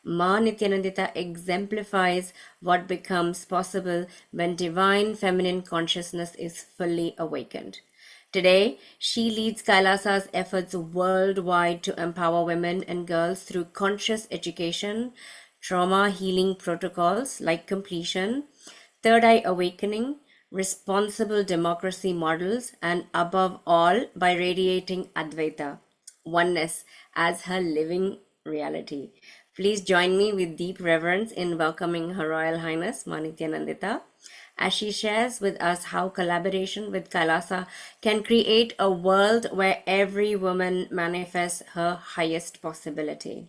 Ma Nithyanandita exemplifies what becomes possible when divine feminine consciousness is fully awakened. Today, she leads Kailasa's efforts worldwide to empower women and girls through conscious education, trauma healing protocols like completion, third eye awakening, responsible democracy models, and above all, by radiating Advaita, oneness, as her living reality. Please join me with deep reverence in welcoming Her Royal Highness Ma Nithyanandita as she shares with us how collaboration with Kailasa can create a world where every woman manifests her highest possibility.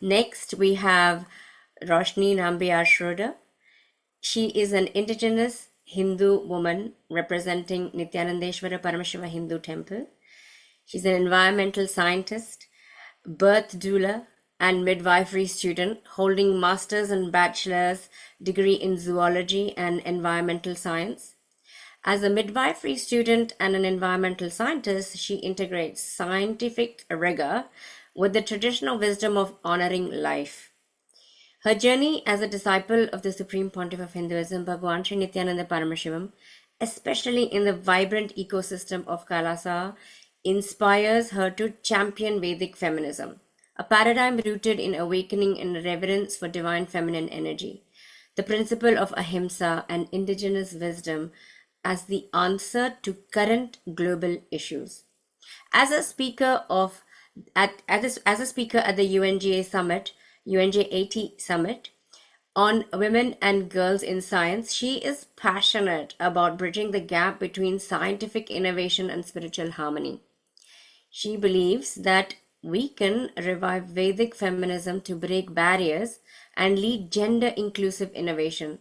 Next, we have Roshni Nambiar Schroeder. She is an indigenous Hindu woman representing Nithyanandeshwara Paramashiva Hindu Temple. She's an environmental scientist, birth doula, and midwifery student holding master's and bachelor's degree in zoology and environmental science. As a midwifery student and an environmental scientist, she integrates scientific rigor with the traditional wisdom of honoring life. Her journey as a disciple of the Supreme Pontiff of Hinduism, Bhagavan Sri Nithyananda Paramashivam, especially in the vibrant ecosystem of Kailasa, inspires her to champion Vedic feminism, a paradigm rooted in awakening and reverence for divine feminine energy, the principle of ahimsa and indigenous wisdom as the answer to current global issues. As a speaker at the UNGA summit, UNGA 80 summit on women and girls in science, she is passionate about bridging the gap between scientific innovation and spiritual harmony. She believes that we can revive Vedic feminism to break barriers and lead gender-inclusive innovation,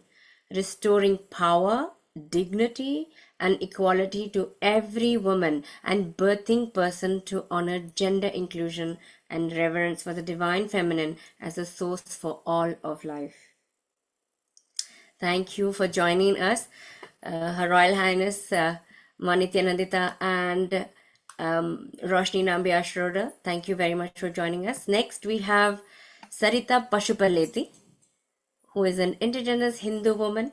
restoring power, dignity, and equality to every woman and birthing person to honor gender inclusion and reverence for the divine feminine as a source for all of life. Thank you for joining us, Her Royal Highness Ma Nithyanandita and Roshni Nambiar Schroeder. Thank you very much for joining us. Next, we have Sarita Pashupaleti, who is an indigenous Hindu woman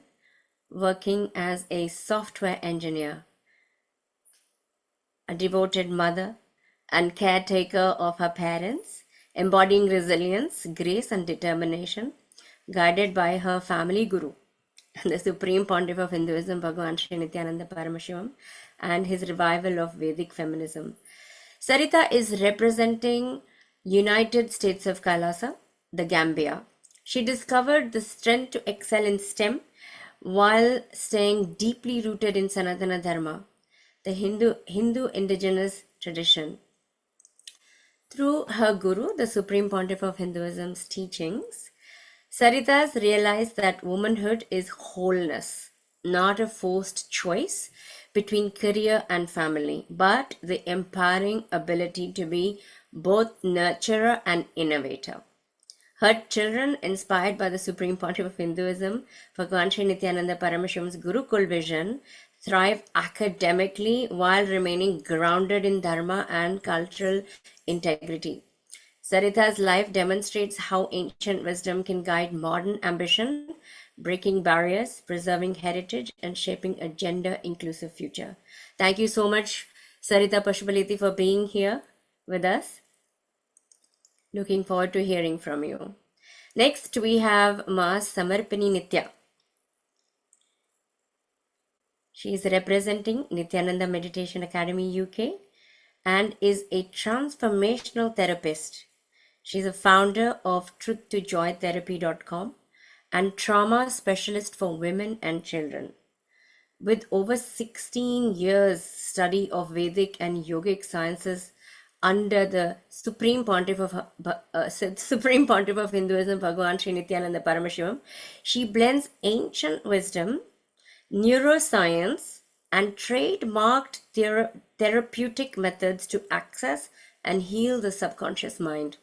working as a software engineer, a devoted mother and caretaker of her parents, embodying resilience, grace, and determination, guided by her family guru, the Supreme Pontiff of Hinduism, Bhagavan Sri Nithyananda Paramashivam, and his revival of Vedic feminism. Sarita is representing United States of Kailasa, the Gambia. She discovered the strength to excel in STEM while staying deeply rooted in Sanatana Dharma, the Hindu indigenous tradition. Through her guru, the Supreme Pontiff of Hinduism's teachings, Saritas realized that womanhood is wholeness, not a forced choice between career and family, but the empowering ability to be both nurturer and innovator. Her children, inspired by the Supreme Pontiff of Hinduism, Bhagavan Sri Nithyananda Paramashivam's Gurukul vision, thrive academically while remaining grounded in Dharma and cultural integrity. Sarita's life demonstrates how ancient wisdom can guide modern ambition, breaking barriers, preserving heritage, and shaping a gender-inclusive future. Thank you so much, Sarita Pashupaleti, for being here with us. Looking forward to hearing from you. Next, we have Ma Samarpini Nitya. She is representing Nithyananda Meditation Academy UK and is a transformational therapist. She's a founder of truth2joytherapy.com and trauma specialist for women and children. With over 16 years study of Vedic and yogic sciences under the Supreme Pontiff of Hinduism, Bhagavan Sri Nithyananda Paramashivam, she blends ancient wisdom, neuroscience, and trademarked therapeutic methods to access and heal the subconscious mind.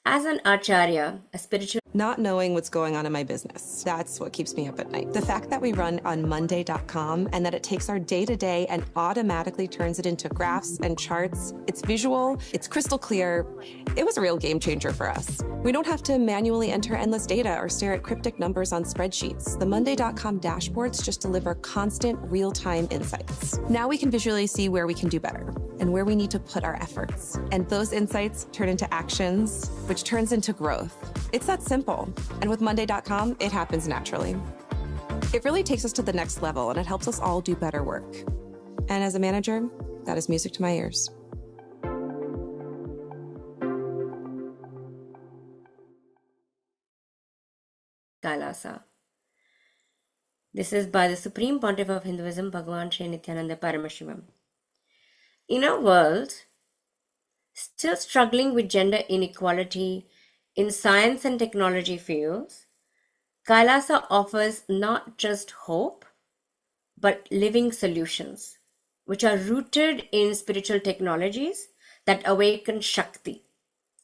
As an acharya, a spiritual Not knowing what's going on in my business. That's what keeps me up at night. The fact that we run on Monday.com and that it takes our day-to-day and automatically turns it into graphs and charts, it's visual, it's crystal clear. It was a real game changer for us. We don't have to manually enter endless data or stare at cryptic numbers on spreadsheets. The Monday.com dashboards just deliver constant real-time insights. Now we can visually see where we can do better and where we need to put our efforts. And those insights turn into actions, which turns into growth. It's that simple. And with Monday.com, it happens naturally. It really takes us to the next level, and it helps us all do better work. And as a manager, that is music to my ears. Kailasa. This is by the Supreme Pontiff of Hinduism, Bhagavan Nithyananda Paramashivam. In a world still struggling with gender inequality in science and technology fields, Kailasa offers not just hope, but living solutions, which are rooted in spiritual technologies that awaken Shakti,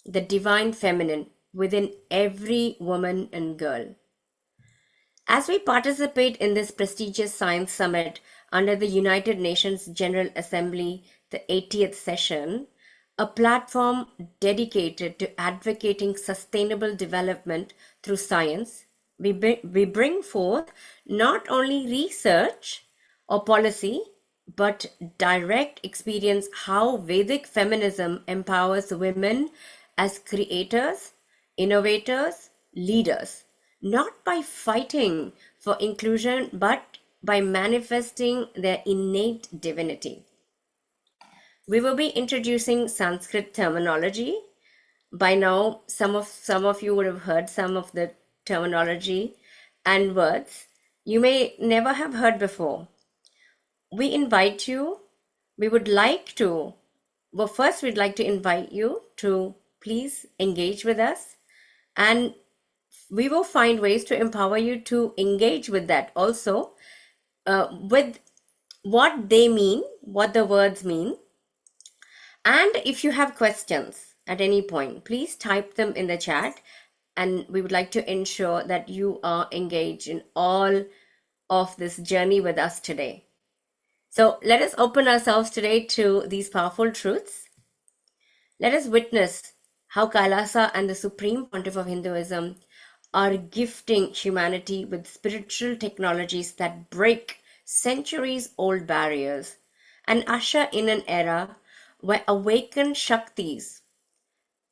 the divine feminine, within every woman and girl. As we participate in this prestigious science summit under the United Nations General Assembly, the 80th session, a platform dedicated to advocating sustainable development through science, we bring forth not only research or policy, but direct experience how Vedic feminism empowers women as creators, innovators, leaders, not by fighting for inclusion, but by manifesting their innate divinity. We will be introducing Sanskrit terminology. By now, some of you would have heard some of the terminology and words you may never have heard before. We invite you, we would like to, well, first we'd like to invite you to please engage with us, and we will find ways to empower you to engage with that also, with what they mean, what the words mean. And if you have questions at any point, please type them in the chat, and we would like to ensure that you are engaged in all of this journey with us today. So let us open ourselves today to these powerful truths. Let us witness how Kailasa and the Supreme Pontiff of Hinduism are gifting humanity with spiritual technologies that break centuries-old barriers and usher in an era where awakened Shaktis,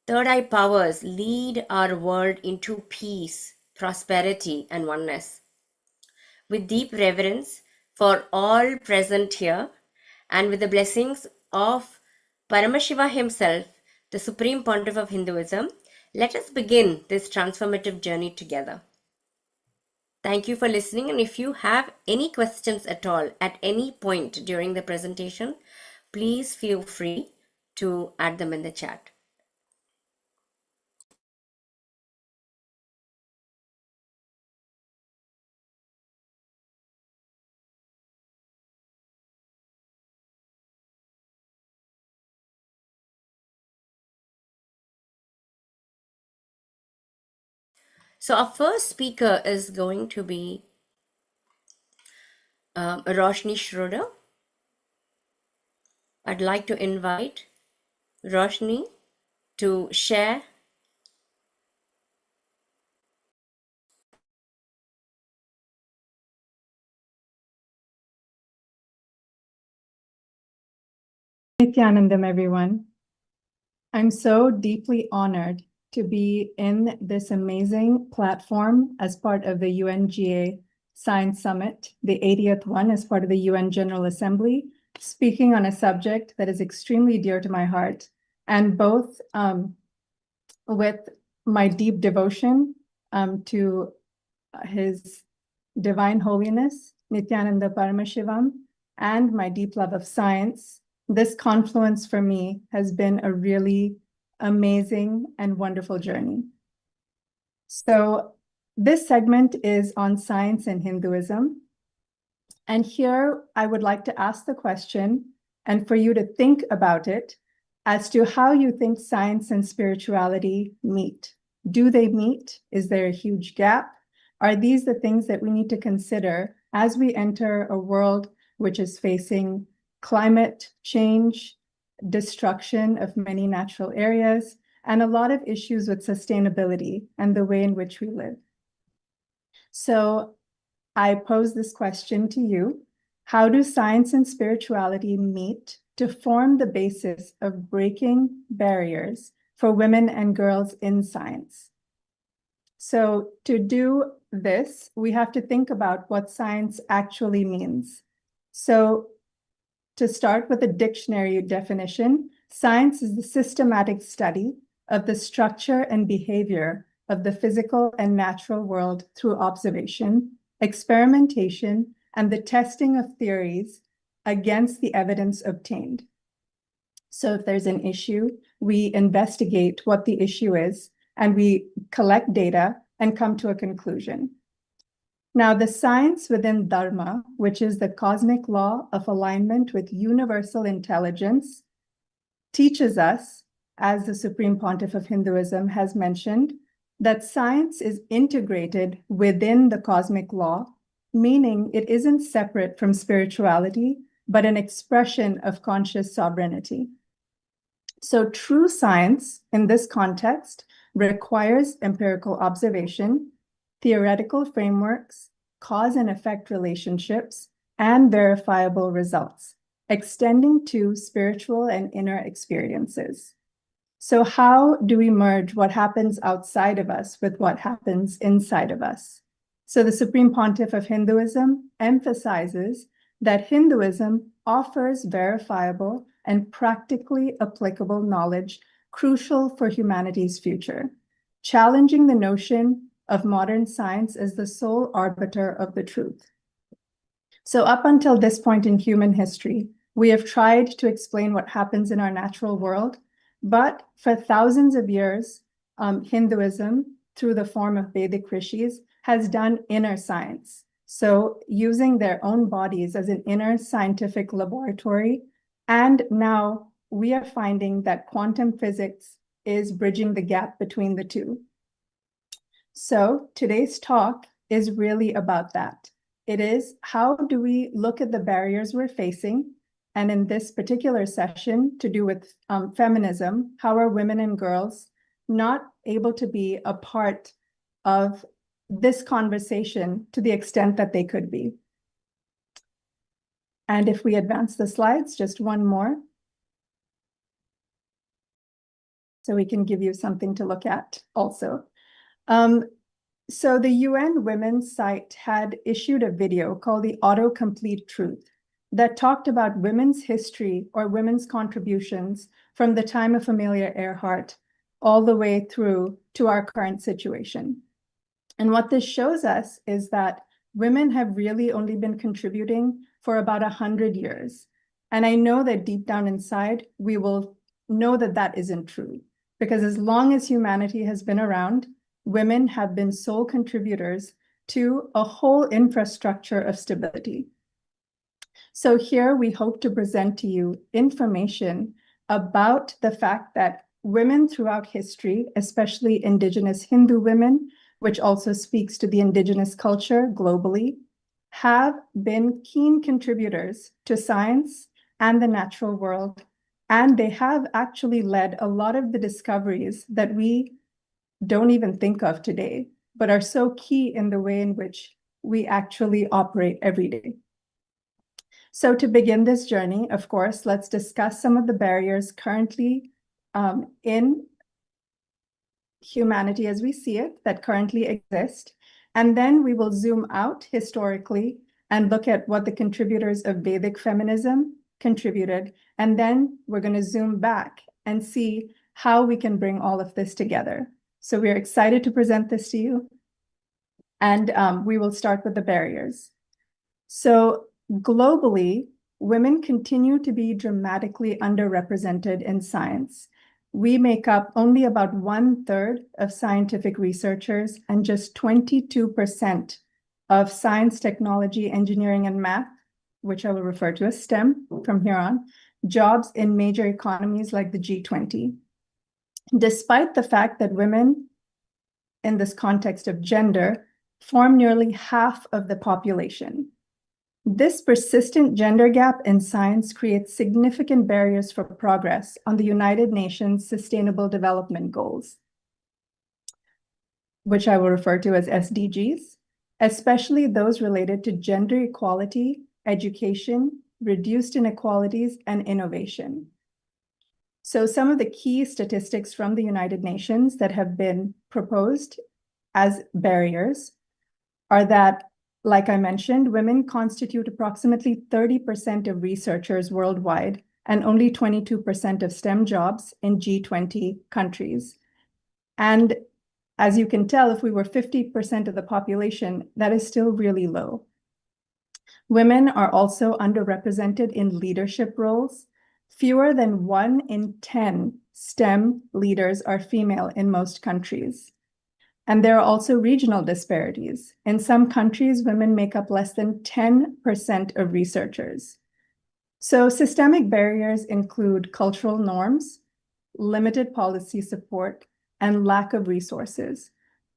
third eye powers, lead our world into peace, prosperity, and oneness. With deep reverence for all present here, and with the blessings of Paramashiva himself, the Supreme Pontiff of Hinduism, let us begin this transformative journey together. Thank you for listening, and if you have any questions at all at any point during the presentation, please feel free to add them in the chat. So our first speaker is going to be Roshni Schroeder. I'd like to invite Roshni to share. Nithyanandam, everyone. I'm so deeply honored to be in this amazing platform as part of the UNGA Science Summit, the 80th one as part of the UN General Assembly, speaking on a subject that is extremely dear to my heart, and both with my deep devotion to His Divine Holiness, Nithyananda Paramashivam, and my deep love of science. This confluence for me has been a really amazing and wonderful journey. So this segment is on science and Hinduism. And here I would like to ask the question, and for you to think about it, as to how you think science and spirituality meet. Do they meet? Is there a huge gap? Are these the things that we need to consider as we enter a world which is facing climate change, destruction of many natural areas, and a lot of issues with sustainability and the way in which we live? So I pose this question to you. How do science and spirituality meet to form the basis of breaking barriers for women and girls in science? So to do this, we have to think about what science actually means. So to start with a dictionary definition, science is the systematic study of the structure and behavior of the physical and natural world through observation, experimentation, and the testing of theories against the evidence obtained. So if there's an issue, we investigate what the issue is, and we collect data and come to a conclusion. Now, the science within Dharma, which is the cosmic law of alignment with universal intelligence, teaches us, as the Supreme Pontiff of Hinduism has mentioned, that science is integrated within the cosmic law, meaning it isn't separate from spirituality, but an expression of conscious sovereignty. So true science in this context requires empirical observation, theoretical frameworks, cause and effect relationships, and verifiable results, extending to spiritual and inner experiences. So how do we merge what happens outside of us with what happens inside of us? So the Supreme Pontiff of Hinduism emphasizes that Hinduism offers verifiable and practically applicable knowledge crucial for humanity's future, challenging the notion of modern science as the sole arbiter of the truth. So up until this point in human history, we have tried to explain what happens in our natural world, but for thousands of years, Hinduism, through the form of Vedic rishis, has done inner science. So using their own bodies as an inner scientific laboratory. And now we are finding that quantum physics is bridging the gap between the two. So today's talk is really about that. It is, how do we look at the barriers we're facing? And in this particular session, to do with feminism, how are women and girls not able to be a part of this conversation to the extent that they could be? And if we advance the slides, just one more, so we can give you something to look at also. So the UN Women's site had issued a video called the Autocomplete Truth that talked about women's history or women's contributions from the time of Amelia Earhart all the way through to our current situation. And what this shows us is that women have really only been contributing for about 100 years. And I know that deep down inside, we will know that that isn't true, because as long as humanity has been around, women have been sole contributors to a whole infrastructure of stability. So here we hope to present to you information about the fact that women throughout history, especially Indigenous Hindu women, which also speaks to the Indigenous culture globally, have been keen contributors to science and the natural world. And they have actually led a lot of the discoveries that we don't even think of today, but are so key in the way in which we actually operate every day. So to begin this journey, of course, let's discuss some of the barriers currently in humanity as we see it, that currently exist. And then we will zoom out historically and look at what the contributors of Vedic feminism contributed. And then we're going to zoom back and see how we can bring all of this together. So we're excited to present this to you. And we will start with the barriers. So globally, women continue to be dramatically underrepresented in science. We make up only about 1/3 of scientific researchers and just 22% of science, technology, engineering, and math, which I will refer to as STEM from here on, jobs in major economies like the G20. Despite the fact that women in this context of gender, form nearly half of the population. This persistent gender gap in science creates significant barriers for progress on the United Nations Sustainable Development Goals, which I will refer to as SDGs, especially those related to gender equality, education, reduced inequalities, and innovation. So some of the key statistics from the United Nations that have been proposed as barriers are that, like I mentioned, women constitute approximately 30% of researchers worldwide and only 22% of STEM jobs in G20 countries. And as you can tell, if we were 50% of the population, that is still really low. Women are also underrepresented in leadership roles. Fewer than 1 in 10 STEM leaders are female in most countries. And there are also regional disparities. In some countries, women make up less than 10% of researchers. So systemic barriers include cultural norms, limited policy support, and lack of resources,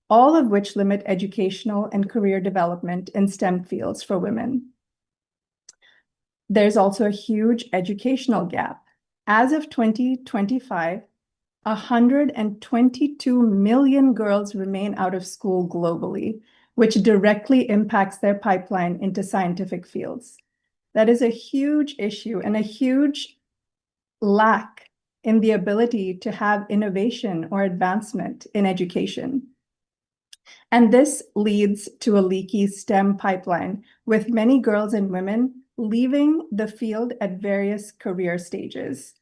all of which limit educational and career development in STEM fields for women. There's also a huge educational gap. As of 2025, 122 million girls remain out of school globally, which directly impacts their pipeline into scientific fields. That is a huge issue and a huge lack in the ability to have innovation or advancement in education. And this leads to a leaky STEM pipeline, with many girls and women leaving the field at various career stages.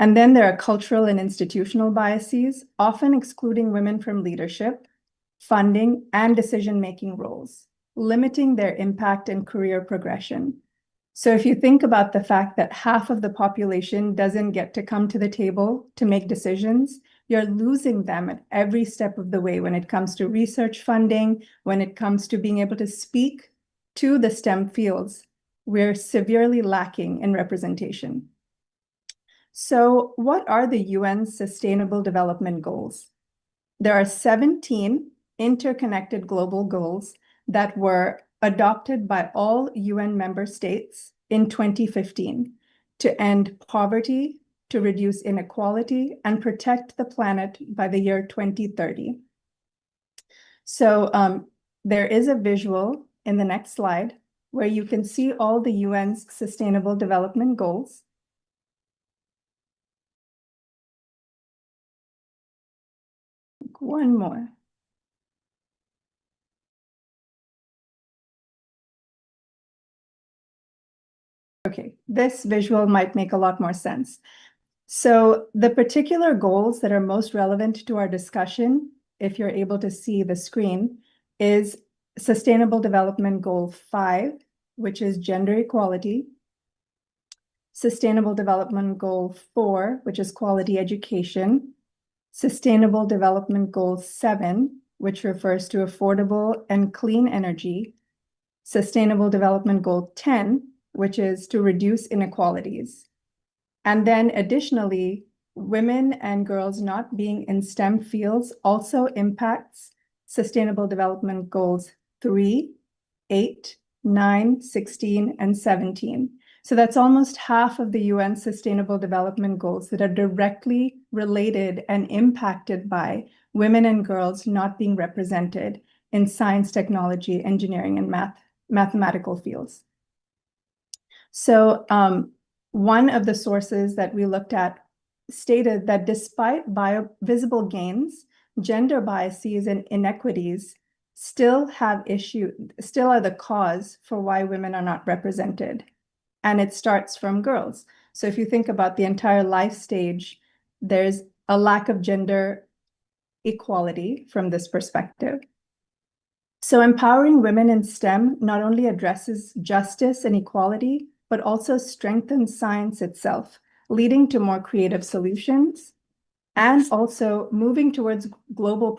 And then there are cultural and institutional biases, often excluding women from leadership, funding, and decision-making roles, limiting their impact and career progression. So if you think about the fact that half of the population doesn't get to come to the table to make decisions, you're losing them at every step of the way when it comes to research funding, when it comes to being able to speak to the STEM fields. We're severely lacking in representation. So what are the UN's Sustainable Development Goals? There are 17 interconnected global goals that were adopted by all UN member states in 2015 to end poverty, to reduce inequality, and protect the planet by the year 2030. So there is a visual in the next slide where you can see all the UN's Sustainable Development Goals. One more. Okay, this visual might make a lot more sense. So the particular goals that are most relevant to our discussion, if you're able to see the screen, is Sustainable Development Goal 5, which is gender equality. Sustainable Development Goal 4, which is quality education. Sustainable Development Goal 7, which refers to affordable and clean energy. Sustainable Development Goal 10, which is to reduce inequalities. And then additionally, women and girls not being in STEM fields also impacts Sustainable Development Goals 3, 8, 9, 16, and 17. So that's almost half of the UN Sustainable Development Goals that are directly related and impacted by women and girls not being represented in science, technology, engineering, and mathematical fields. So one of the sources that we looked at stated that despite visible gains, gender biases and inequities still are the cause for why women are not represented. And it starts from girls. So if you think about the entire life stage, there's a lack of gender equality from this perspective. So empowering women in STEM not only addresses justice and equality, but also strengthens science itself, leading to more creative solutions and also moving towards global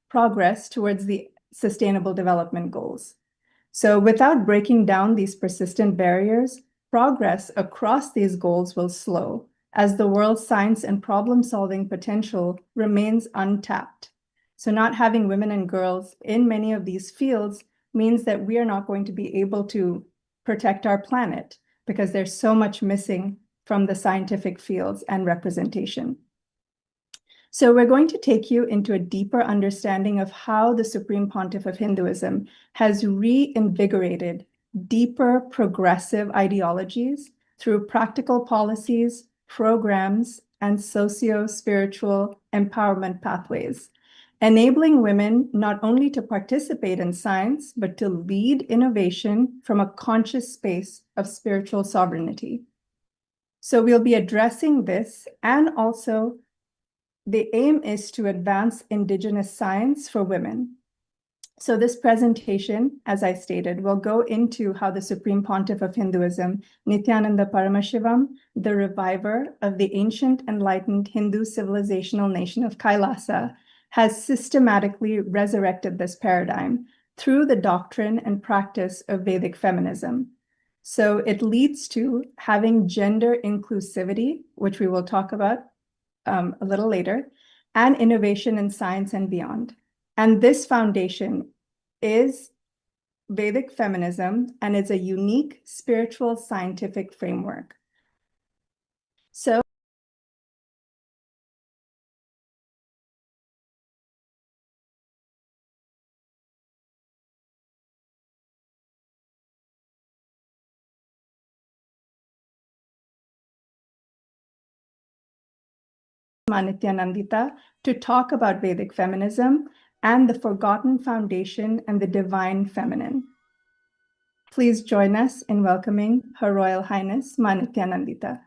progress towards the Sustainable Development Goals. So without breaking down these persistent barriers, progress across these goals will slow as the world's science and problem-solving potential remains untapped. So not having women and girls in many of these fields means that we are not going to be able to protect our planet because there's so much missing from the scientific fields and representation. So we're going to take you into a deeper understanding of how the Supreme Pontiff of Hinduism has reinvigorated deeper progressive ideologies through practical policies, programs, and socio-spiritual empowerment pathways, enabling women not only to participate in science, but to lead innovation from a conscious space of spiritual sovereignty. So we'll be addressing this, and also the aim is to advance Indigenous science for women. So this presentation, as I stated, will go into how the Supreme Pontiff of Hinduism, Nithyananda Paramashivam, the reviver of the ancient enlightened Hindu civilizational nation of Kailasa, has systematically resurrected this paradigm through the doctrine and practice of Vedic feminism. So it leads to having gender inclusivity, which we will talk about a little later, and innovation in science and beyond. And this foundation is Vedic feminism, and it's a unique spiritual scientific framework. So Nityanandita to talk about Vedic feminism and the forgotten foundation and the divine feminine. Please join us in welcoming Her Royal Highness Ma Nithyanandita.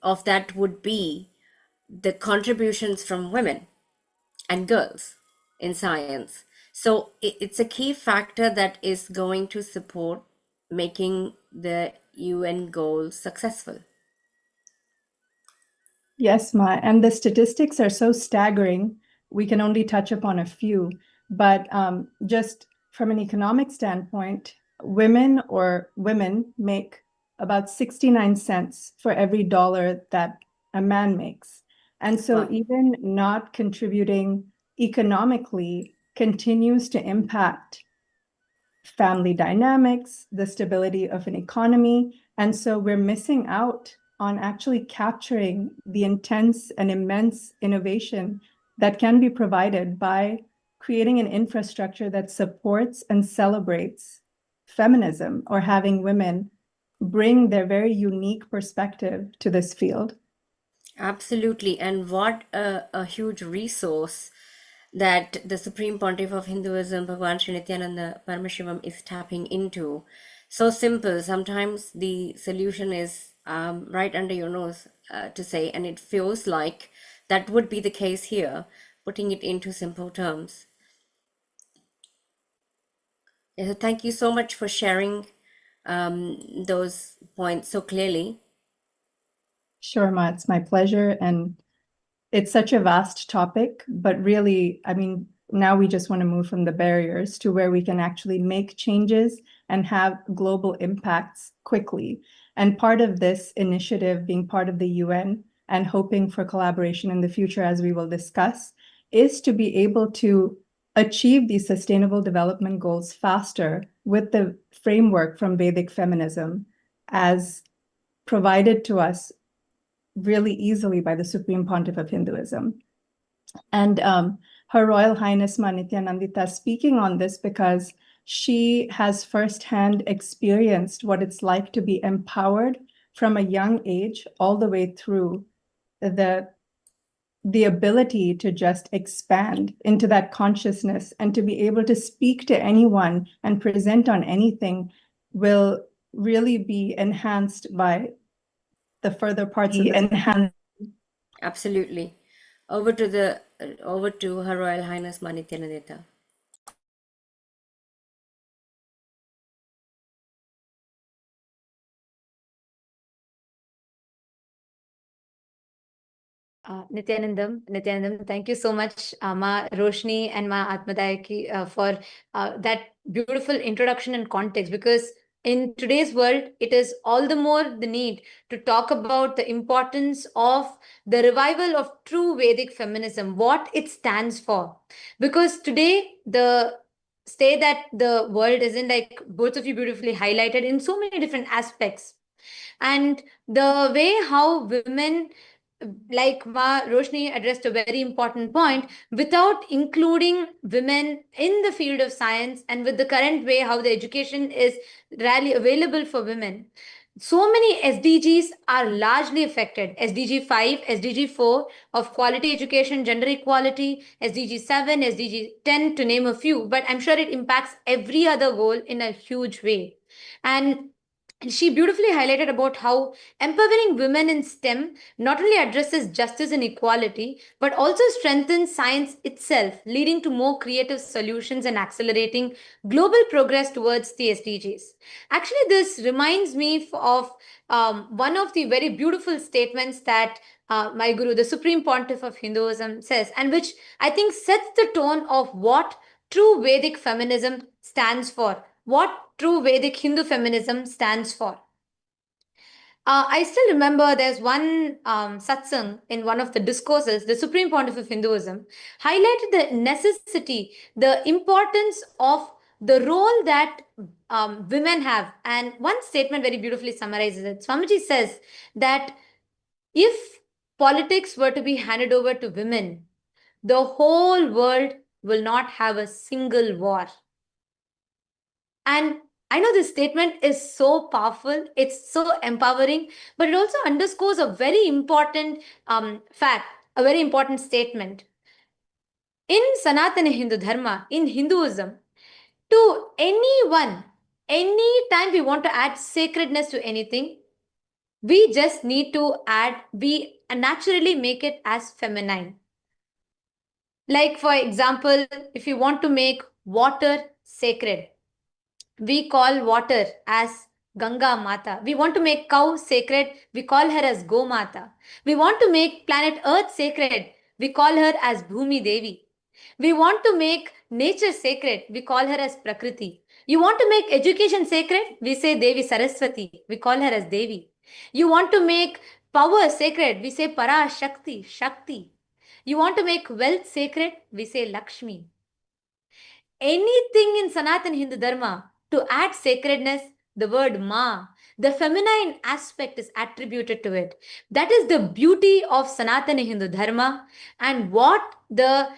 Of that would be the contributions from women and girls in science. So it's a key factor that is going to support making the UN goals successful. Yes, Ma, and the statistics are so staggering. We can only touch upon a few, but just from an economic standpoint, women make about 69 cents for every dollar that a man makes. And so Wow. even not contributing economically continues to impact family dynamics, the stability of an economy. And so we're missing out on actually capturing the intense and immense innovation that can be provided by creating an infrastructure that supports and celebrates feminism, or having women bring their very unique perspective to this field. Absolutely. And what a huge resource that the Supreme Pontiff of Hinduism, Bhagavan Sri Nithyananda Paramashivam, is tapping into. So simple. Sometimes the solution is right under your nose, to say, and it feels like that would be the case here, putting it into simple terms. Thank you so much for sharing those points so clearly. Sure, Ma, it's my pleasure. And it's such a vast topic, but really, I mean, now we just want to move from the barriers to where we can actually make changes and have global impacts quickly. And part of this initiative, being part of the UN and hoping for collaboration in the future, as we will discuss, is to be able to achieve these sustainable development goals faster with the framework from Vedic feminism as provided to us really easily by the Supreme Pontiff of Hinduism. And Her Royal Highness Ma Nithyanandita speaking on this because she has firsthand experienced what it's like to be empowered from a young age all the way through the ability to just expand into that consciousness and to be able to speak to anyone and present on anything will really be enhanced by the further parts of the Absolutely. Over to Her Royal Highness Ma Nithyanandita. Nithyanandam, thank you so much, Ma Roshni and Ma Atmadayaki, for that beautiful introduction and context. Because in today's world, it is all the more the need to talk about the importance of the revival of true Vedic feminism, what it stands for. Because today, the say that the world is in, like both of you beautifully highlighted, in so many different aspects. And the way how women, like Ma Roshni addressed a very important point, without including women in the field of science and with the current way how the education is rarely available for women, so many SDGs are largely affected. SDG 5, SDG 4 of quality education, gender equality, SDG 7, SDG 10 to name a few, but I'm sure it impacts every other goal in a huge way. And she beautifully highlighted about how empowering women in STEM not only addresses justice and equality, but also strengthens science itself, leading to more creative solutions and accelerating global progress towards the SDGs. Actually, this reminds me of one of the very beautiful statements that my guru, the Supreme Pontiff of Hinduism, says, and which I think sets the tone of what true Vedic feminism stands for, what true Vedic Hindu feminism stands for. I still remember there's one satsang in one of the discourses, the Supreme Pontiff of Hinduism highlighted the necessity, the importance of the role that women have. And one statement very beautifully summarizes it. Swamiji says that if politics were to be handed over to women, the whole world will not have a single war. And I know this statement is so powerful, it's so empowering, but it also underscores a very important fact, a very important statement. In Sanatana Hindu Dharma, in Hinduism, to anyone, anytime we want to add sacredness to anything, we just need to we naturally make it as feminine. Like, for example, if you want to make water sacred, we call water as Ganga Mata. We want to make cow sacred, we call her as Go Mata. We want to make planet Earth sacred, we call her as Bhumi Devi. We want to make nature sacred, we call her as Prakriti. You want to make education sacred, we say Devi Saraswati, we call her as Devi. You want to make power sacred, we say Para Shakti, Shakti. You want to make wealth sacred, we say Lakshmi. Anything in Sanatana Hindu Dharma, to add sacredness, the word Ma, the feminine aspect is attributed to it. That is the beauty of Sanatana Hindu Dharma and what the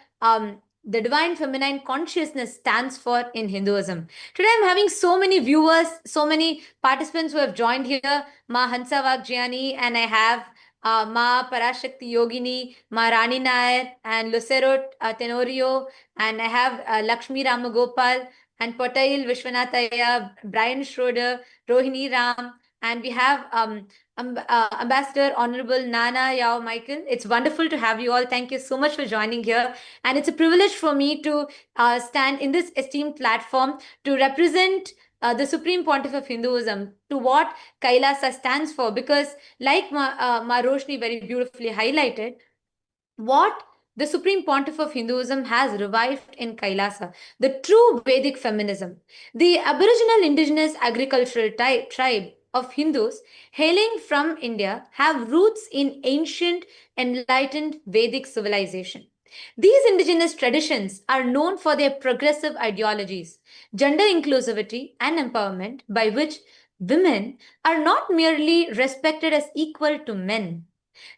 divine feminine consciousness stands for in Hinduism. Today I'm having so many viewers, so many participants who have joined here, Ma Hansa Vagjiani, and I have Ma Parashakti Yogini, Ma Rani Nair, and Lucero Tenorio, and I have Lakshmi Ramagopal, and Potail Vishwanataya, Brian Schroeder, Rohini Ram, and we have Ambassador Honorable Nana Yao Michael. It's wonderful to have you all. Thank you so much for joining here. And it's a privilege for me to stand in this esteemed platform to represent the Supreme Pontiff of Hinduism, to what Kailasa stands for. Because like Ma Roshni very beautifully highlighted, what the Supreme Pontiff of Hinduism has revived in Kailasa, the true Vedic feminism. The Aboriginal indigenous agricultural tribe of Hindus hailing from India have roots in ancient enlightened Vedic civilization. These indigenous traditions are known for their progressive ideologies, gender inclusivity, and empowerment, by which women are not merely respected as equal to men,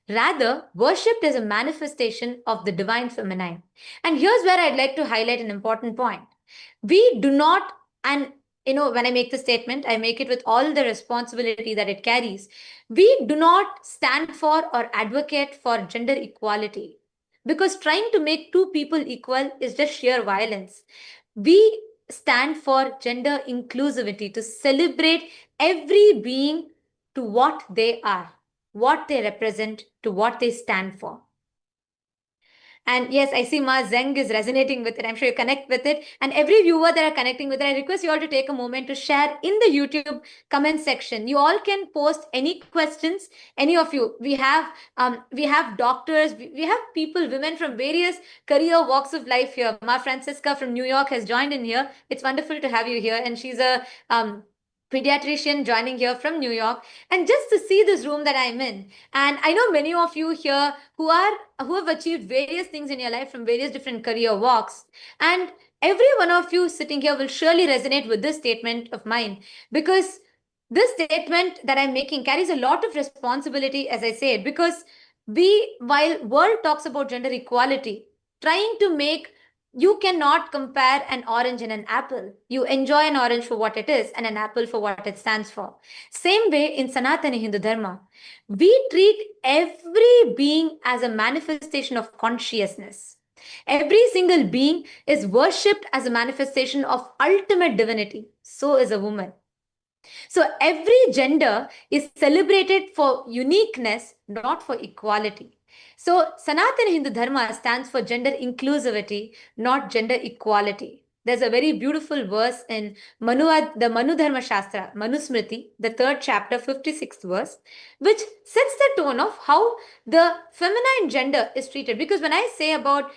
rather worshipped as a manifestation of the divine feminine. And here's where I'd like to highlight an important point. We do not, and when I make the statement, I make it with all the responsibility that it carries. We do not stand for or advocate for gender equality, because trying to make two people equal is just sheer violence. We stand for gender inclusivity, to celebrate every being to what they are, what they represent, to what they stand for. And yes, I see Ma Zeng is resonating with it. I'm sure you connect with it. And every viewer that are connecting with it, I request you all to take a moment to share in the YouTube comment section. You all can post any questions, any of you. We have doctors, we have people, women from various career walks of life here. Ma Francisca from New York has joined in here. It's wonderful to have you here. And she's a pediatrician joining here from New York. And just to see this room that I'm in, and I know many of you here who have achieved various things in your life from various different career walks, and every one of you sitting here will surely resonate with this statement of mine, because this statement that I'm making carries a lot of responsibility, as I said, because while world talks about gender equality, trying to make, you cannot compare an orange and an apple. You enjoy an orange for what it is and an apple for what it stands for. Same way in Sanatana Hindu Dharma, we treat every being as a manifestation of consciousness. Every single being is worshipped as a manifestation of ultimate divinity. So is a woman. So every gender is celebrated for uniqueness, not for equality. So Sanatana Hindu Dharma stands for gender inclusivity, not gender equality. There's a very beautiful verse in the Manu Dharma Shastra, Manusmriti, the 3rd chapter, 56th verse, which sets the tone of how the feminine gender is treated. Because when I say about,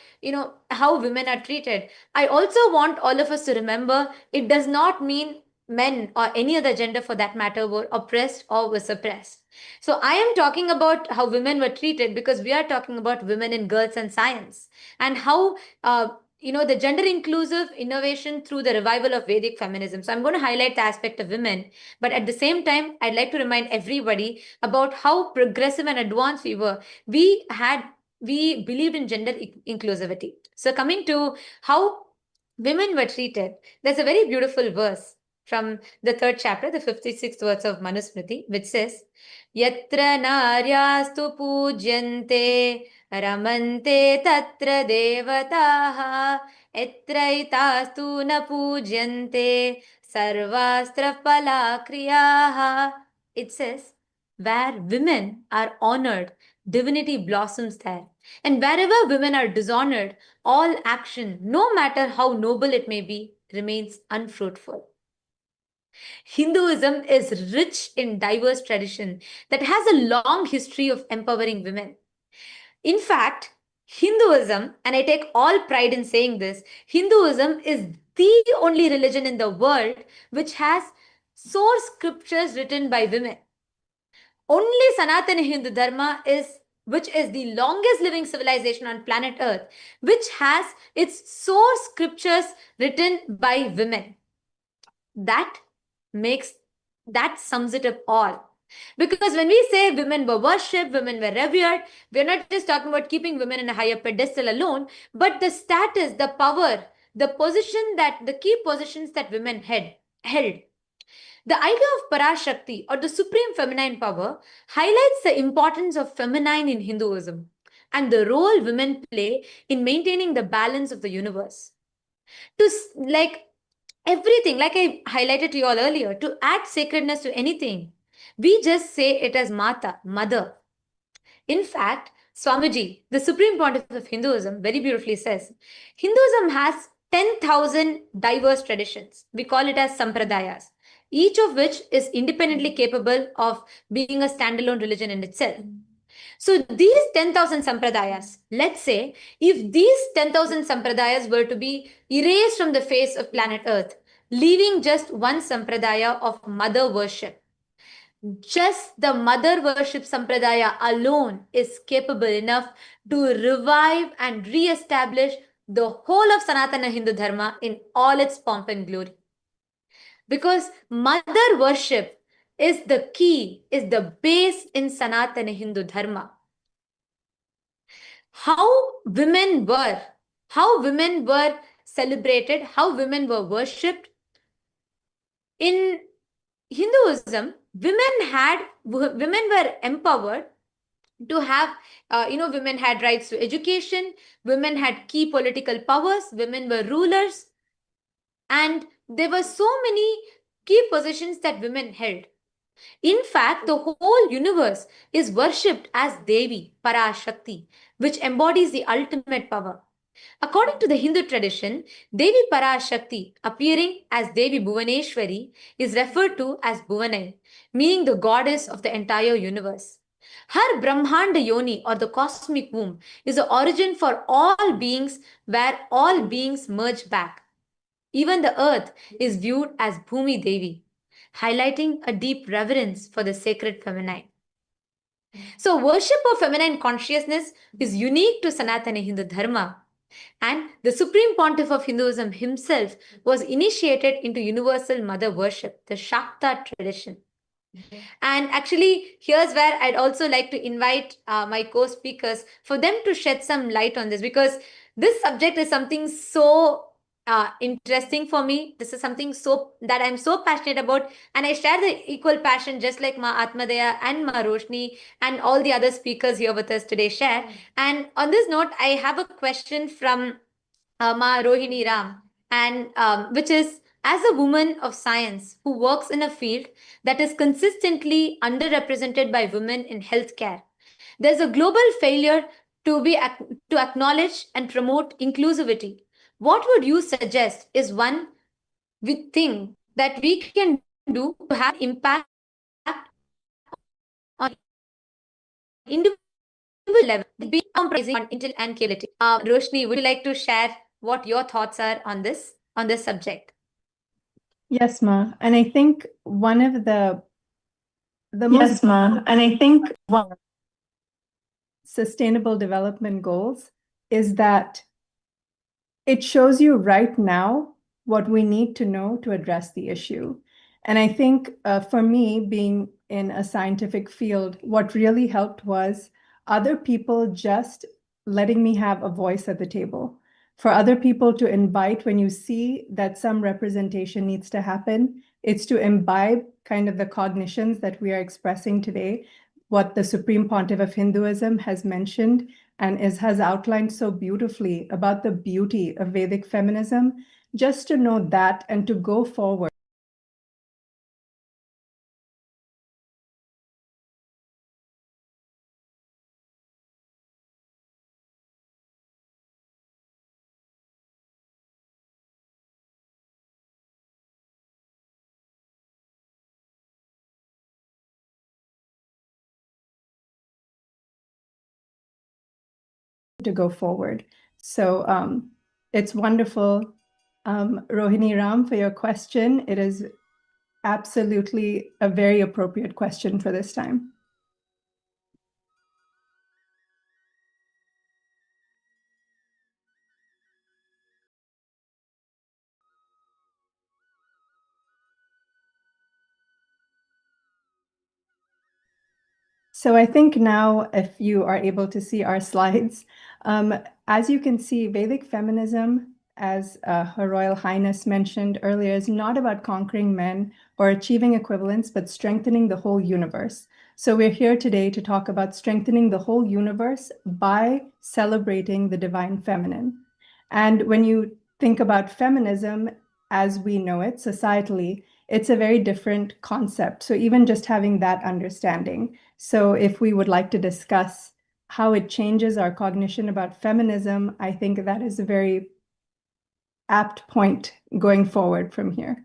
how women are treated, I also want all of us to remember it does not mean men or any other gender for that matter were oppressed or were suppressed. So I am talking about how women were treated, because we are talking about women in girls and science, and how the gender inclusive innovation through the revival of Vedic feminism. So I'm going to highlight the aspect of women, but at the same time, I'd like to remind everybody about how progressive and advanced we were. We believed in gender inclusivity. So coming to how women were treated, there's a very beautiful verse from the 3rd chapter, the 56th verse of Manusmriti, which says, Yatra naryastu pujyante ramante tatra devataha etraitastu na pujyante sarvastra pala kriyaha. It says, where women are honored, divinity blossoms there. And wherever women are dishonored, all action, no matter how noble it may be, remains unfruitful. Hinduism is rich in diverse tradition that has a long history of empowering women. In fact, Hinduism, and I take all pride in saying this, Hinduism is the only religion in the world which has source scriptures written by women. Only Sanatana Hindu Dharma which is the longest living civilization on planet Earth, which has its source scriptures written by women. That sums it up all. Because when we say women were worshipped, women were revered, we're not just talking about keeping women in a higher pedestal alone, but the status, the power, the key positions that women held. The idea of Parashakti, or the supreme feminine power, highlights the importance of feminine in Hinduism and the role women play in maintaining the balance of the universe. Everything, like I highlighted to you all earlier, to add sacredness to anything, we just say it as Mata, mother. In fact, Swamiji, the Supreme Pontiff of Hinduism, very beautifully says, Hinduism has 10,000 diverse traditions. We call it as Sampradayas, each of which is independently capable of being a standalone religion in itself. So these 10,000 Sampradayas, let's say, if these 10,000 Sampradayas were to be erased from the face of planet Earth, leaving just one Sampradaya of mother worship, Just the mother worship sampradaya alone is capable enough to revive and re-establish the whole of Sanatana Hindu Dharma in all its pomp and glory. Because mother worship is the key, is the base in Sanatana Hindu Dharma. How women were, how women were celebrated, how women were worshipped. In Hinduism, women were empowered to have, women had rights to education, women had key political powers, women were rulers, and there were so many key positions that women held. In fact, the whole universe is worshipped as Devi, Parashakti, which embodies the ultimate power. According to the Hindu tradition, Devi Parashakti, appearing as Devi Bhuvaneshwari, is referred to as Bhuvanai, meaning the goddess of the entire universe. Her Brahmanda Yoni, or the cosmic womb, is the origin for all beings, where all beings merge back. Even the earth is viewed as Bhumi Devi, highlighting a deep reverence for the sacred feminine. So, worship of feminine consciousness is unique to Sanatana Hindu Dharma, and the Supreme Pontiff of Hinduism himself was initiated into universal mother worship, the Shakta tradition. And actually, here's where I'd also like to invite my co speakers for them to shed some light on this, because this subject is something so interesting for me. This is something so that I'm so passionate about, and I share the equal passion just like Ma Atmadeya and Ma Roshni and all the other speakers here with us today share. And on this note, I have a question from Ma Rohini Ram, and which is, as a woman of science who works in a field that is consistently underrepresented by women in healthcare, there's a global failure to acknowledge and promote inclusivity. What would you suggest is one thing that we can do to have impact on individual level, be compromising on intel and capability? Roshni, would you like to share what your thoughts are on this subject? Yes, Ma. And I think one of the most Yes, Ma. And I think one sustainable development goals is that it shows you right now what we need to know to address the issue. And I think for me, being in a scientific field, what really helped was other people just letting me have a voice at the table. For other people to invite, when you see that some representation needs to happen, it's to imbibe kind of the cognitions that we are expressing today, what the Supreme Pontiff of Hinduism has mentioned and has outlined so beautifully about the beauty of Vedic feminism, just to know that and to go forward. To go forward. So it's wonderful, Rohini Ram, for your question. It is absolutely a very appropriate question for this time. So I think now, if you are able to see our slides, as you can see, Vedic feminism, as Her Royal Highness mentioned earlier, is not about conquering men or achieving equivalence, but strengthening the whole universe. So we're here today to talk about strengthening the whole universe by celebrating the divine feminine. And when you think about feminism as we know it societally, it's a very different concept. So even just having that understanding. So if we would like to discuss how it changes our cognition about feminism, I think that is a very apt point going forward from here.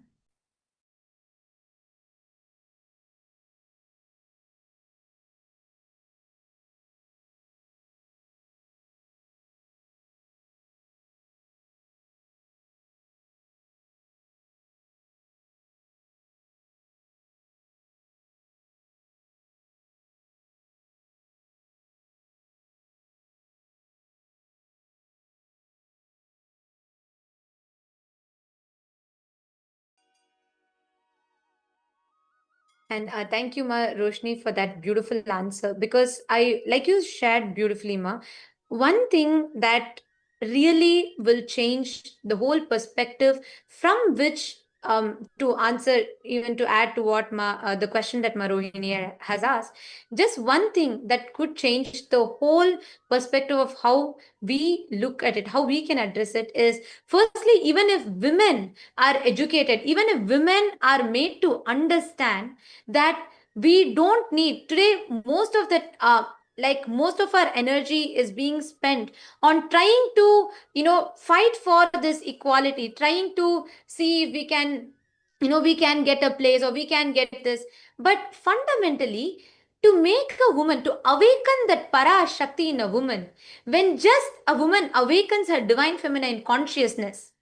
And thank you, Ma Roshni, for that beautiful answer. Because I, like you shared beautifully, Ma, one thing that really will change the whole perspective from which, to answer, even to add to what the question that Ma Rohini has asked, just one thing that could change the whole perspective of how we look at it, how we can address it is, firstly, even if women are educated, even if women are made to understand that we don't need today, most of that like most of our energy is being spent on trying to fight for this equality, trying to see if we can we can get a place or we can get this. But fundamentally, to make a woman, to awaken that para shakti in a woman, when just a woman awakens her divine feminine consciousness,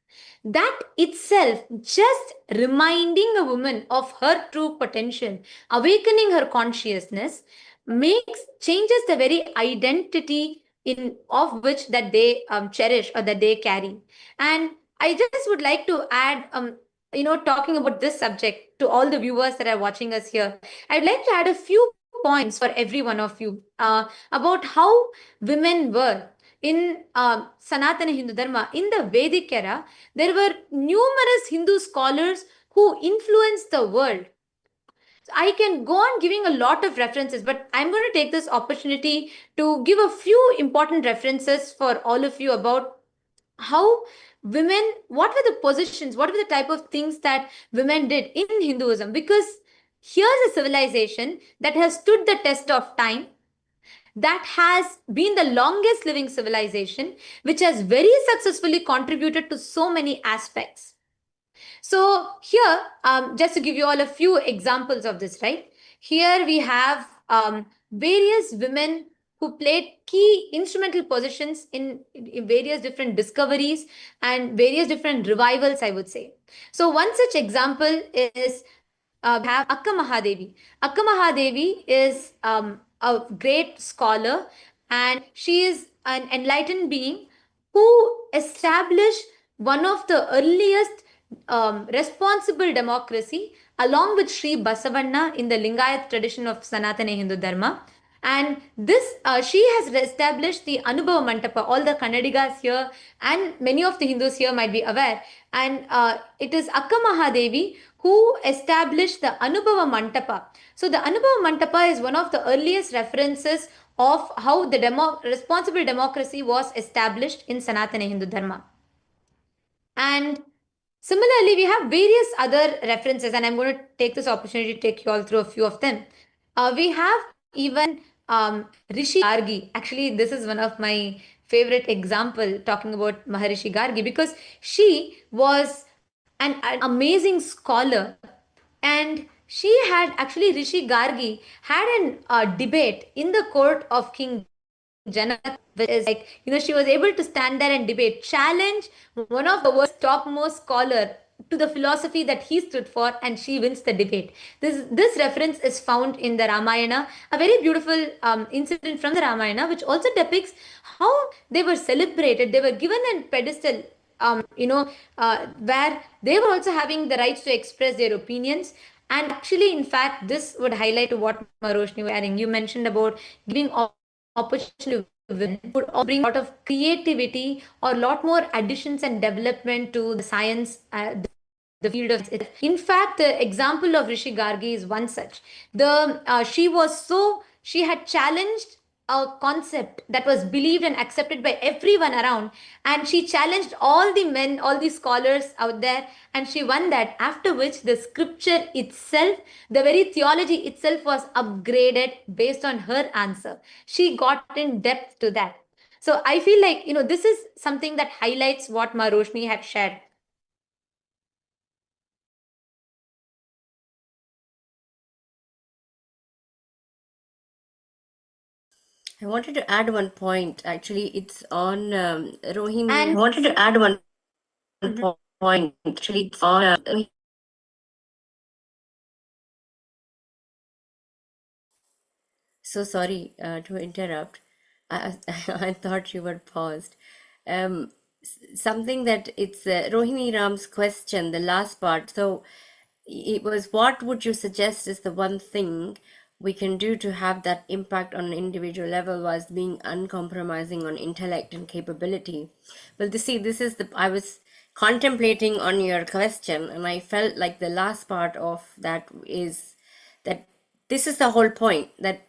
that itself, just reminding a woman of her true potential, awakening her consciousness, makes changes the very identity in of which that they cherish or that they carry. And I just would like to add, talking about this subject to all the viewers that are watching us here, I'd like to add a few points for every one of you about how women were in Sanatana Hindu Dharma. In the Vedic era, there were numerous Hindu scholars who influenced the world. I can go on giving a lot of references, but I'm going to take this opportunity to give a few important references for all of you about how women, what were the positions, what were the type of things that women did in Hinduism. Because here's a civilization that has stood the test of time, that has been the longest living civilization, which has very successfully contributed to so many aspects. So here, just to give you all a few examples of this, right? Here we have various women who played key instrumental positions in various different discoveries and various different revivals, I would say. So one such example is we have Akka Mahadevi. Akka Mahadevi is a great scholar, and she is an enlightened being who established one of the earliest responsible democracy along with Sri Basavanna in the Lingayat tradition of Sanatana Hindu Dharma. And this, she has established the Anubhava Mantapa. All the Kannadigas here and many of the Hindus here might be aware. And it is Akka Mahadevi who established the Anubhava Mantapa. So the Anubhava Mantapa is one of the earliest references of how the responsible democracy was established in Sanatana Hindu Dharma. And similarly, we have various other references, and I'm going to take this opportunity to take you all through a few of them. We have even Rishi Gargi. Actually, this is one of my favorite example talking about Maharishi Gargi, because she was an amazing scholar, and she had actually, Rishi Gargi had an debate in the court of King Janak, which is like, she was able to stand there and debate, challenge one of the world's topmost scholar to the philosophy that he stood for, and she wins the debate. This reference is found in the Ramayana, a very beautiful incident from the Ramayana, which also depicts how they were celebrated. They were given a pedestal, where they were also having the rights to express their opinions. And actually, in fact, this would highlight to what Maroshni was adding. You mentioned about giving opportunity to women would also bring a lot of creativity or a lot more additions and development to the science, the field of it. In fact, the example of Rishi Gargi is one such. She had challenged a concept that was believed and accepted by everyone around, and she challenged all the men, all the scholars out there, and she won that. After which, the scripture itself, the very theology itself, was upgraded based on her answer. She got in depth to that. So I feel like, this is something that highlights what Maroshni had shared. I wanted to add one point. Actually, it's on Rohini. And I wanted to add one Mhm. point. Actually, it's on. So sorry to interrupt. I thought you were paused. Something that it's Rohini Ram's question, the last part. So it was, what would you suggest is the one thing we can do to have that impact on an individual level, was being uncompromising on intellect and capability. Well, this is the, I was contemplating on your question, and I felt like the last part of that is that this is the whole point, that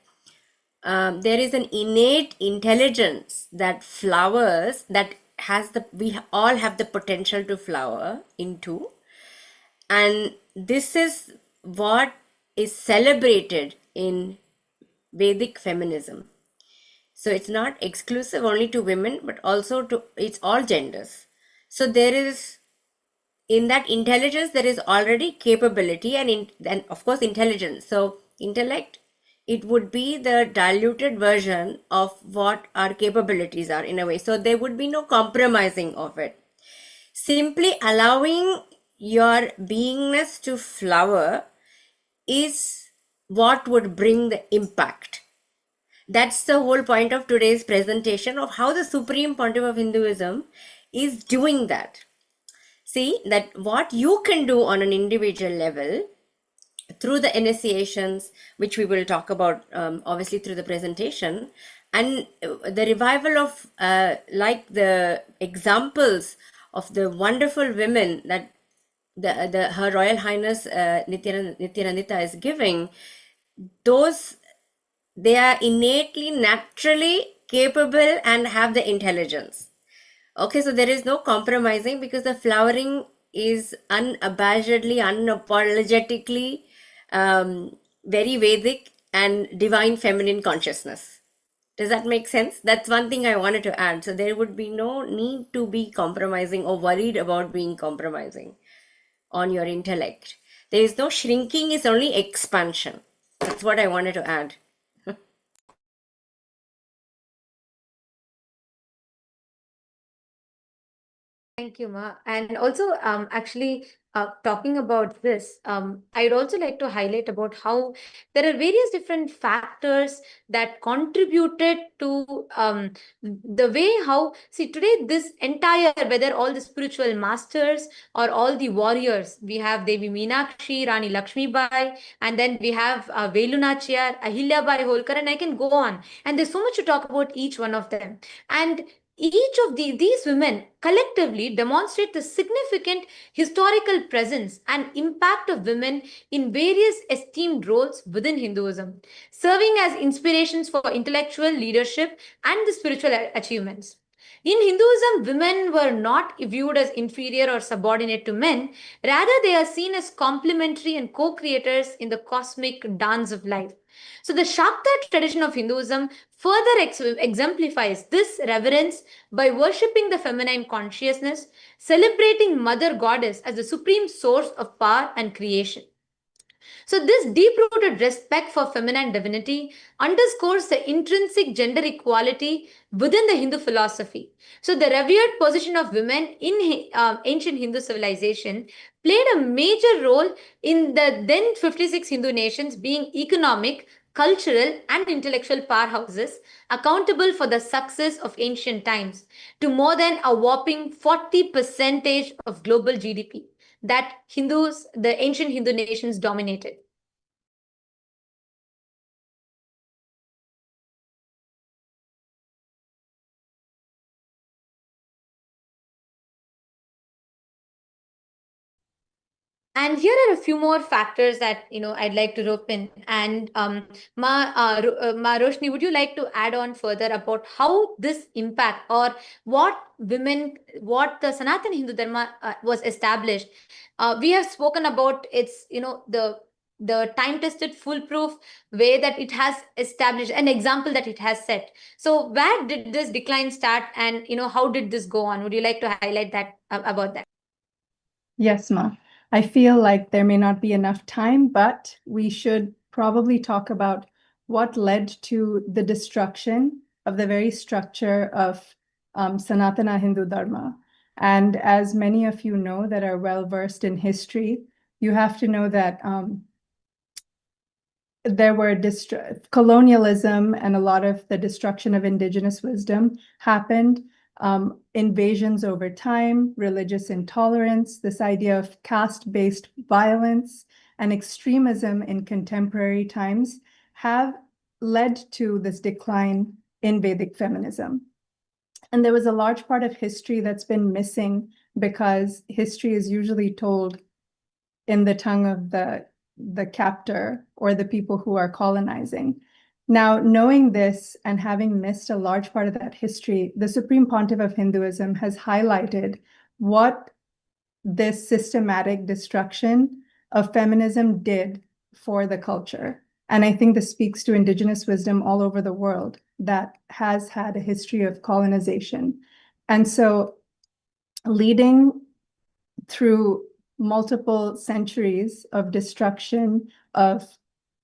there is an innate intelligence that flowers, that has the, we all have the potential to flower into, and this is what is celebrated in Vedic feminism. So it's not exclusive only to women, but also to, it's all genders. So there is, in that intelligence, there is already capability and of course intelligence. So intellect, it would be the diluted version of what our capabilities are in a way. So there would be no compromising of it. Simply allowing your beingness to flower is what would bring the impact. That's the whole point of today's presentation, of how the Supreme Pontiff of Hinduism is doing that. See, that what you can do on an individual level through the initiations, which we will talk about obviously through the presentation, and the revival of like the examples of the wonderful women that Her Royal Highness Nityanandita is giving, those, they are innately, naturally capable and have the intelligence. Okay, so there is no compromising, because the flowering is unabashedly, unapologetically very Vedic and divine feminine consciousness. Does that make sense? That's one thing I wanted to add. So there would be no need to be compromising or worried about being compromising on your intellect. There is no shrinking, it's only expansion. That's what I wanted to add. Thank you, Ma. And also, actually, talking about this, I'd also like to highlight about how there are various different factors that contributed to the way how, see, today, this entire, whether all the spiritual masters or all the warriors, we have Devi Meenakshi, Rani Lakshmi Bai, and then we have Velu Nachiyar, Ahilya Bai Holkar, and I can go on. And there's so much to talk about each one of them. And each of these women collectively demonstrate the significant historical presence and impact of women in various esteemed roles within Hinduism, serving as inspirations for intellectual leadership and the spiritual achievements. In Hinduism, women were not viewed as inferior or subordinate to men. Rather, they are seen as complementary and co-creators in the cosmic dance of life. So the Shakta tradition of Hinduism further exemplifies this reverence by worshipping the feminine consciousness, celebrating Mother Goddess as the supreme source of power and creation. So, this deep rooted respect for feminine divinity underscores the intrinsic gender equality within the Hindu philosophy. So, the revered position of women in ancient Hindu civilization played a major role in the then 56 Hindu nations being economic, cultural, and intellectual powerhouses accountable for the success of ancient times to more than a whopping 40% of global GDP that Hindus, the ancient Hindu nations dominated. And here are a few more factors that I'd like to rope in. And Ma Roshni, would you like to add on further about how this impact, or what the Sanatana Hindu Dharma was established? We have spoken about its, the time-tested, foolproof way that it has established, an example that it has set. So where did this decline start, and how did this go on? Would you like to highlight that about that? Yes, Ma. I feel like there may not be enough time, but we should probably talk about what led to the destruction of the very structure of Sanatana Hindu Dharma. And as many of you know that are well versed in history, you have to know that there were colonialism, and a lot of the destruction of indigenous wisdom happened. invasions over time, religious intolerance, this idea of caste-based violence and extremism in contemporary times have led to this decline in Vedic feminism. And there was a large part of history that's been missing because history is usually told in the tongue of the captor or the people who are colonizing. Now, knowing this and having missed a large part of that history, the Supreme Pontiff of Hinduism has highlighted what this systematic destruction of feminism did for the culture. And I think this speaks to indigenous wisdom all over the world that has had a history of colonization. And so leading through multiple centuries of destruction of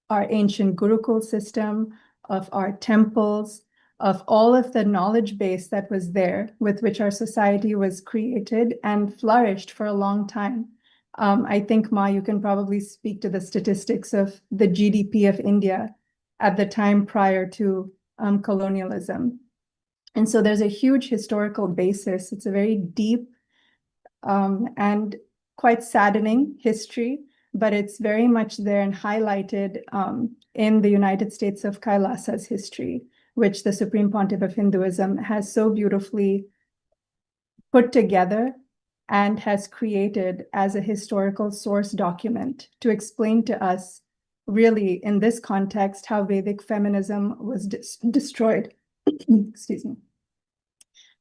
our ancient Gurukul system, of our temples, of all of the knowledge base that was there with which our society was created and flourished for a long time. I think, Ma, you can probably speak to the statistics of the GDP of India at the time prior to colonialism. And so there's a huge historical basis. It's a very deep and quite saddening history, but it's very much there and highlighted in the United States of Kailasa's history, which the Supreme Pontiff of Hinduism has so beautifully put together and has created as a historical source document to explain to us, really, in this context, how Vedic feminism was destroyed. Excuse me.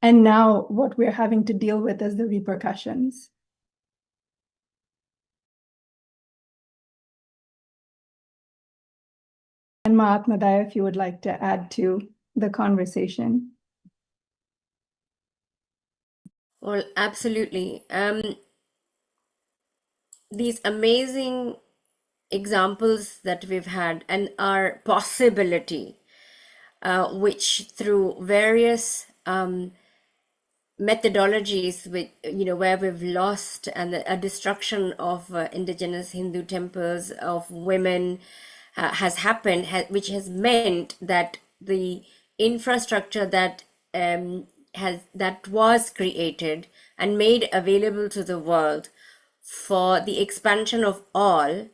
And now what we're having to deal with is the repercussions. And Mahatmadaya, if you would like to add to the conversation. Well, absolutely. These amazing examples that we've had and our possibility, which through various methodologies, where we've lost and a destruction of indigenous Hindu temples, of women, has happened, which has meant that the infrastructure that was created and made available to the world for the expansion of all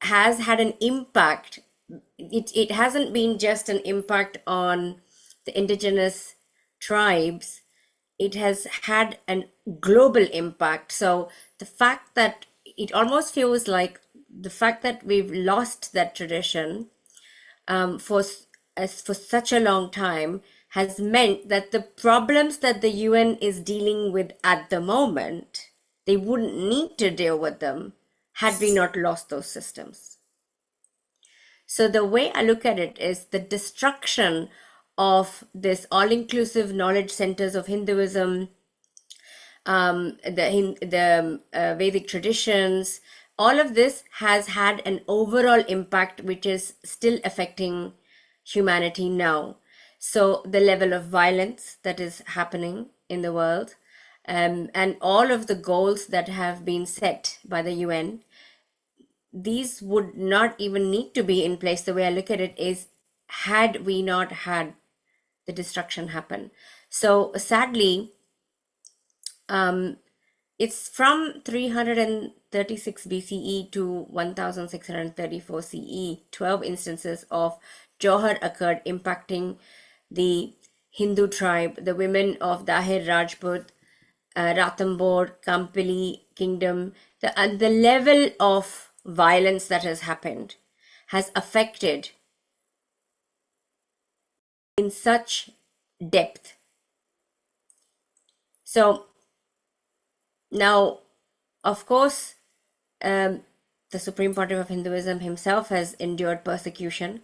has had an impact. It hasn't been just an impact on the indigenous tribes. It has had a global impact. So the fact that it almost feels like the fact that we've lost that tradition for such a long time has meant that the problems that the UN is dealing with at the moment, they wouldn't need to deal with them had we not lost those systems. So the way I look at it is the destruction of this all-inclusive knowledge centers of Hinduism, the Vedic traditions, all of this has had an overall impact which is still affecting humanity now. So the level of violence that is happening in the world, and all of the goals that have been set by the UN, these would not even need to be in place. The way I look at it is, had we not had the destruction happen. So sadly, it's from 336 BCE to 1634 CE, 12 instances of Johar occurred impacting the Hindu tribe, the women of Dahir Rajput, Ranthambore, Kampili kingdom. The level of violence that has happened has affected in such depth. So now, of course, the Supreme Pontiff of Hinduism himself has endured persecution,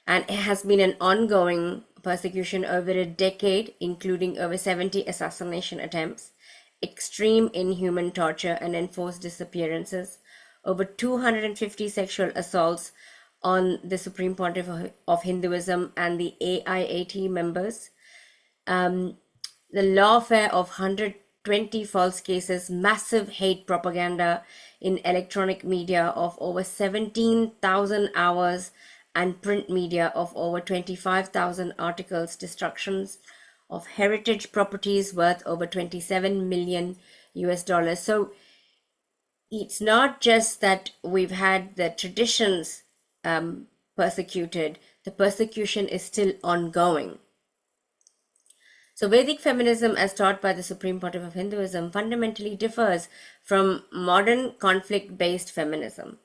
and it has been an ongoing persecution over a decade, including over 70 assassination attempts, extreme inhuman torture and enforced disappearances, over 250 sexual assaults on the Supreme Pontiff of Hinduism and the AIAT members, the lawfare of 120 false cases, massive hate propaganda in electronic media of over 17,000 hours, and print media of over 25,000 articles, destructions of heritage properties worth over 27 million US dollars. So it's not just that we've had the traditions persecuted, the persecution is still ongoing. So Vedic feminism, as taught by the Supreme Pontiff of Hinduism, fundamentally differs from modern conflict-based feminism.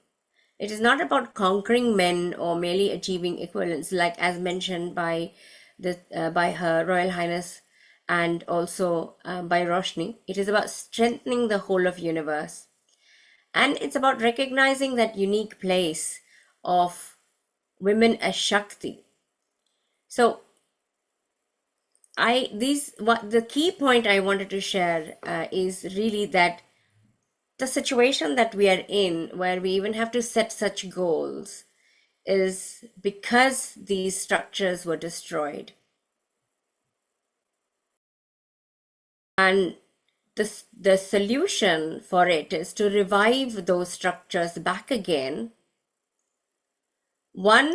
It is not about conquering men or merely achieving equivalence, like as mentioned by Her Royal Highness and also by Roshni. It is about strengthening the whole of universe. And it's about recognizing that unique place of women as Shakti. So the key point I wanted to share is really that the situation that we are in, where we even have to set such goals, is because these structures were destroyed. And the solution for it is to revive those structures back again. One,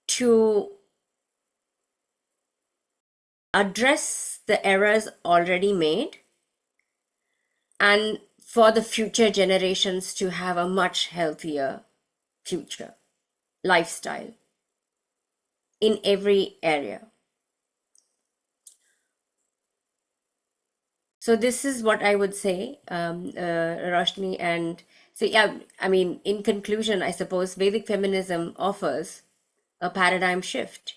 to address the errors already made, and for the future generations to have a much healthier future lifestyle in every area. So this is what I would say, Roshni. And so, yeah, I mean, in conclusion, I suppose Vedic feminism offers a paradigm shift.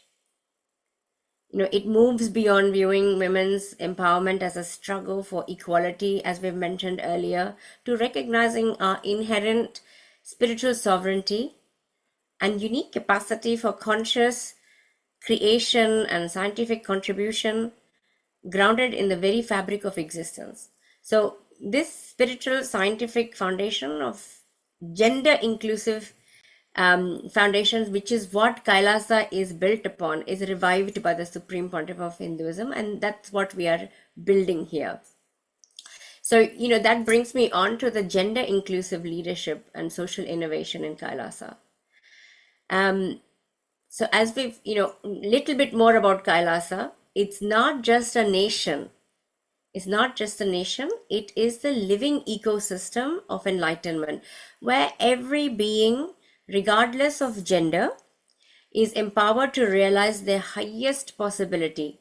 It moves beyond viewing women's empowerment as a struggle for equality, as we've mentioned earlier, to recognizing our inherent spiritual sovereignty and unique capacity for conscious creation and scientific contribution grounded in the very fabric of existence. So this spiritual scientific foundation of gender inclusive foundations, which is what Kailasa is built upon, is revived by the Supreme Pontiff of Hinduism, and that's what we are building here. So, that brings me on to the gender inclusive leadership and social innovation in Kailasa. So as we've, little bit more about Kailasa, it's not just a nation. It's not just a nation, it is the living ecosystem of enlightenment, where every being, regardless of gender, is empowered to realize their highest possibility.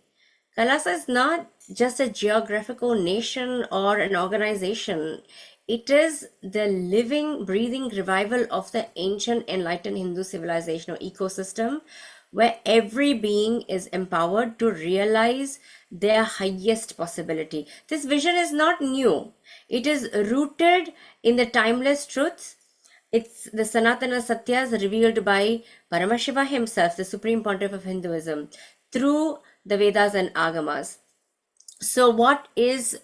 Kailasa is not just a geographical nation or an organization. It is the living, breathing revival of the ancient enlightened Hindu civilization or ecosystem, where every being is empowered to realize their highest possibility. This vision is not new. It is rooted in the timeless truths. It's the Sanatana Satyas revealed by Paramashiva himself, the Supreme Pontiff of Hinduism, through the Vedas and Agamas. So what is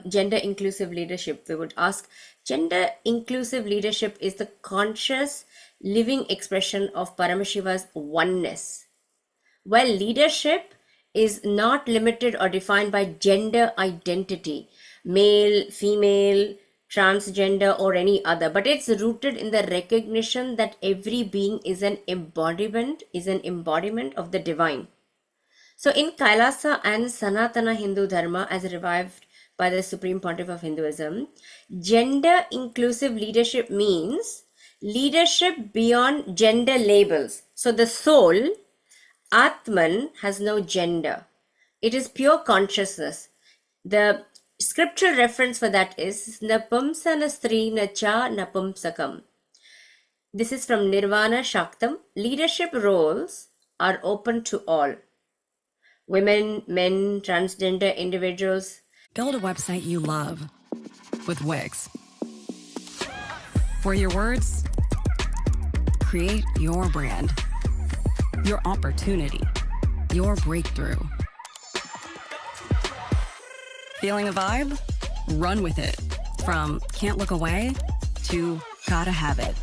gender inclusive leadership? We would ask. Gender inclusive leadership is the conscious living expression of Paramashiva's oneness. Well, leadership is not limited or defined by gender identity, male, female, transgender, or any other, but it's rooted in the recognition that every being is an embodiment of the divine. So in Kailasa and Sanatana Hindu Dharma, as revived by the Supreme Pontiff of Hinduism, gender inclusive leadership means leadership beyond gender labels. So the soul, Atman, has no gender. It is pure consciousness. The scriptural reference for that is Napumsana Stri Nacha Napumsakam. This is from Nirvana Shaktam. Leadership roles are open to all. Women, men, transgender individuals. Build a website you love with Wix. For your words, create your brand, your opportunity, your breakthrough. Feeling a vibe? Run with it. From can't look away to gotta have it.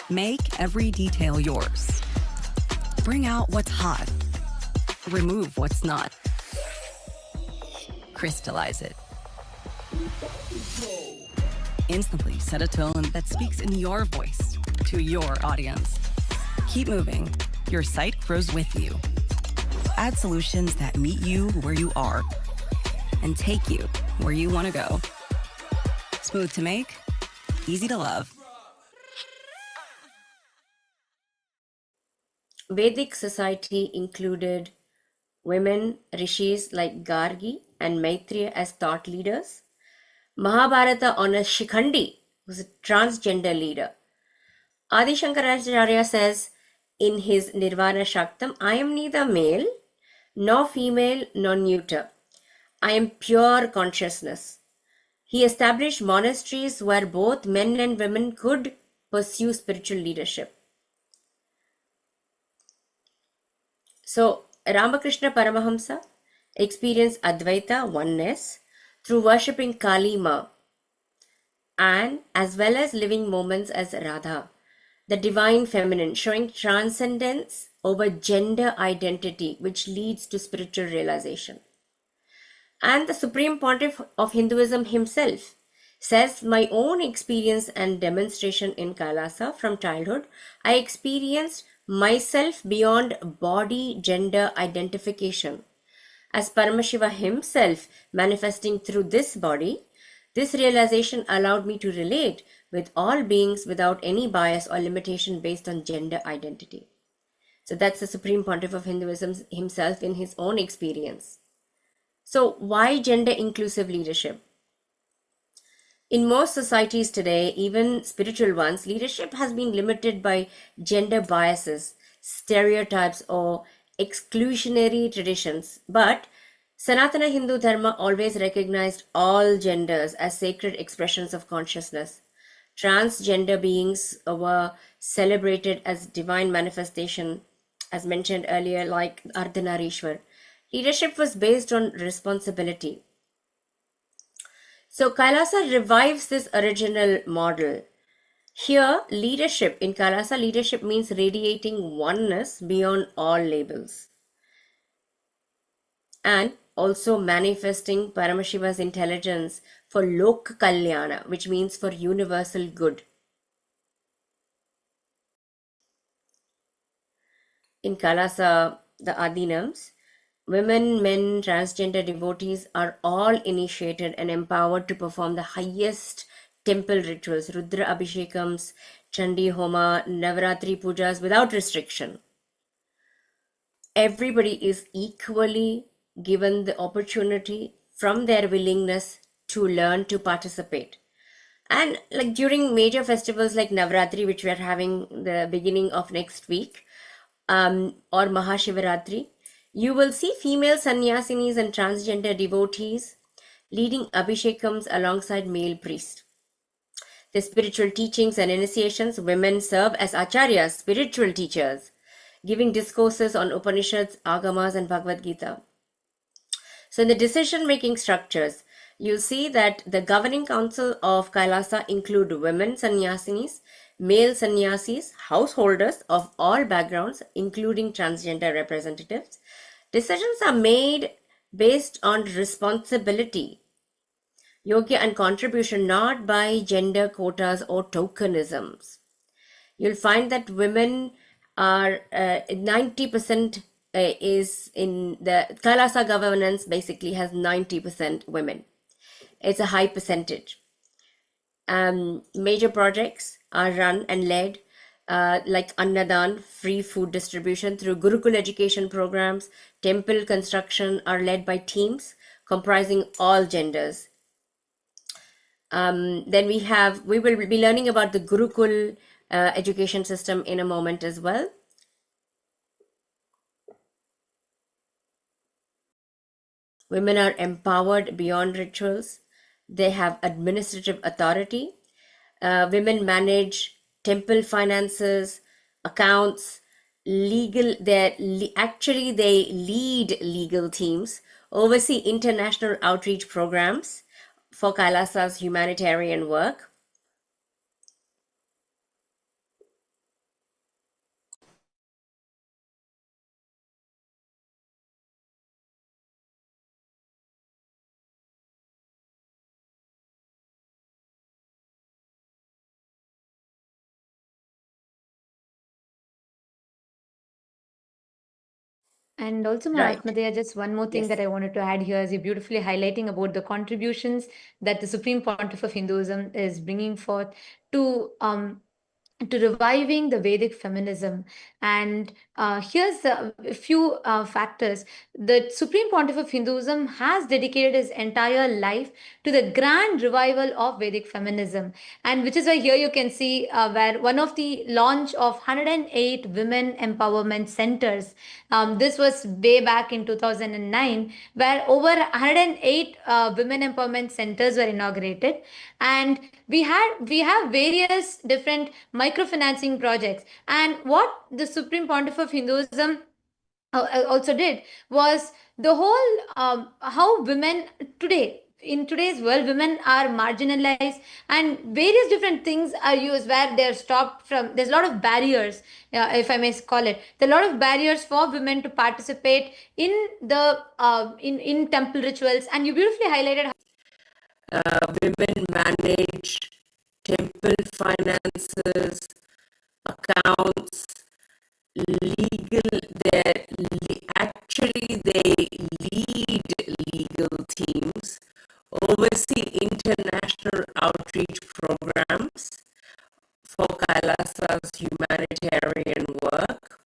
Make every detail yours. Bring out what's hot. Remove what's not. Crystallize it. Instantly set a tone that speaks in your voice to your audience. Keep moving. Your site grows with you. add solutions that meet you where you are and take you where you want to go. Smooth to make, easy to love. Vedic society included women rishis like Gargi and Maitreya as thought leaders. Mahabharata honors Shikhandi, who's a transgender leader. Adi Shankaracharya says in his Nirvana Shaktam, I am neither male, nor female, nor neuter. I am pure consciousness. He established monasteries where both men and women could pursue spiritual leadership. So, Ramakrishna Paramahamsa experienced Advaita, oneness, through worshipping Kali Ma, and as well as living moments as Radha, the divine feminine, showing transcendence over gender identity, which leads to spiritual realization. And the Supreme Pontiff of Hinduism himself says, my own experience and demonstration in Kailasa from childhood, I experienced myself beyond body gender identification. As Paramashiva himself manifesting through this body, this realization allowed me to relate with all beings without any bias or limitation based on gender identity. So that's the Supreme Pontiff of Hinduism himself in his own experience. So why gender inclusive leadership? In most societies today, even spiritual ones, leadership has been limited by gender biases, stereotypes, or exclusionary traditions. But Sanatana Hindu Dharma always recognized all genders as sacred expressions of consciousness. Transgender beings were celebrated as divine manifestation, as mentioned earlier, like Ardhanarishwar. Leadership was based on responsibility. So Kailasa revives this original model. Here, leadership, in Kailasa, leadership means radiating oneness beyond all labels. And also manifesting Paramashiva's intelligence for Lok Kalyana, which means for universal good. In Kailasa, the Adinams, women, men, transgender devotees are all initiated and empowered to perform the highest temple rituals, Rudra Abhishekams, Chandi Homa, Navaratri Pujas without restriction. Everybody is equally given the opportunity from their willingness to learn to participate. And like during major festivals like Navratri, which we are having the beginning of next week, or Mahashivaratri, you will see female sannyasinis and transgender devotees leading abhishekams alongside male priests. The spiritual teachings and initiations, women serve as acharyas, spiritual teachers, giving discourses on Upanishads, Agamas, and Bhagavad Gita. So in the decision-making structures, you'll see that the governing council of Kailasa include women sannyasinis, male sannyasis, householders of all backgrounds, including transgender representatives. Decisions are made based on responsibility, yogya, and contribution, not by gender quotas or tokenisms. You'll find that women are 90% is in the Kailasa governance, basically has 90% women. It's a high percentage. Major projects are run and led like Annadan, free food distribution through Gurukul education programs. Temple construction are led by teams comprising all genders. Then we will be learning about the Gurukul education system in a moment as well. Women are empowered beyond rituals. They have administrative authority. Women manage temple finances, accounts, actually they lead legal teams, oversee international outreach programs for Kailasa's humanitarian work. And also, Right. Mahatma, there just one more thing Yes. that I wanted to add here is you're beautifully highlighting about the contributions that the Supreme Pontiff of Hinduism is bringing forth to reviving the Vedic feminism. And here's a few factors. The Supreme Pontiff of Hinduism has dedicated his entire life to the grand revival of Vedic feminism. And which is why here you can see where one of the launch of 108 women empowerment centers. This was way back in 2009, where over 108 women empowerment centers were inaugurated. And we have various different microfinancing projects. And what the Supreme Pontiff of Hinduism also did was the whole how women today in today's world women are marginalized, and various different things are used where they're stopped from. There's a lot of barriers, if I may call it. There are a lot of barriers for women to participate in the in temple rituals. And you beautifully highlighted Women manage temple finances, accounts, legal. Actually, they lead legal teams, oversee international outreach programs for Kailasa's humanitarian work.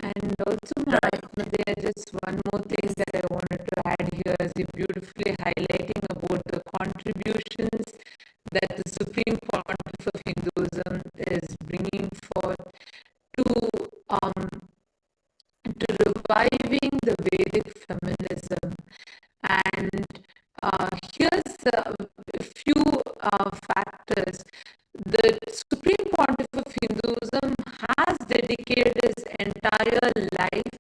And also, Mahatma, there just one more thing that I wanted to add here is you beautifully highlighting about the contributions that the Supreme Pontiff of Hinduism is bringing forth to reviving the Vedic feminism. And here's a few factors. The Supreme Pontiff of Hinduism has dedicated his entire life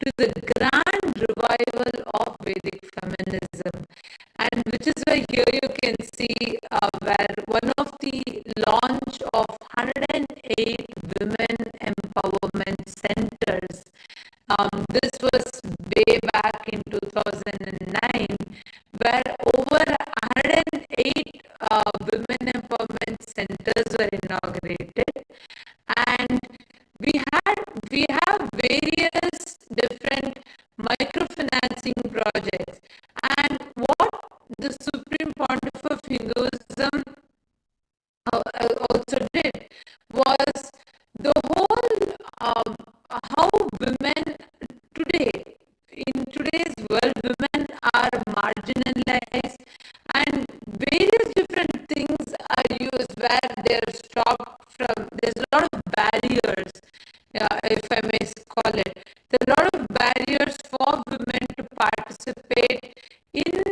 to the grand revival of Vedic feminism. And which is why here you can see where one of the launch of 108 women empowerment centers. This was way back in 2009, where over 108 women empowerment centers were inaugurated. And we have various different microfinancing projects. And what the Supreme Pontiff of Hinduism also did was the whole how women today in today's world women are marginalized, and various different things are used where they're stopped from. There's a lot of barriers, if I may call it. There are a lot of barriers for women to participate in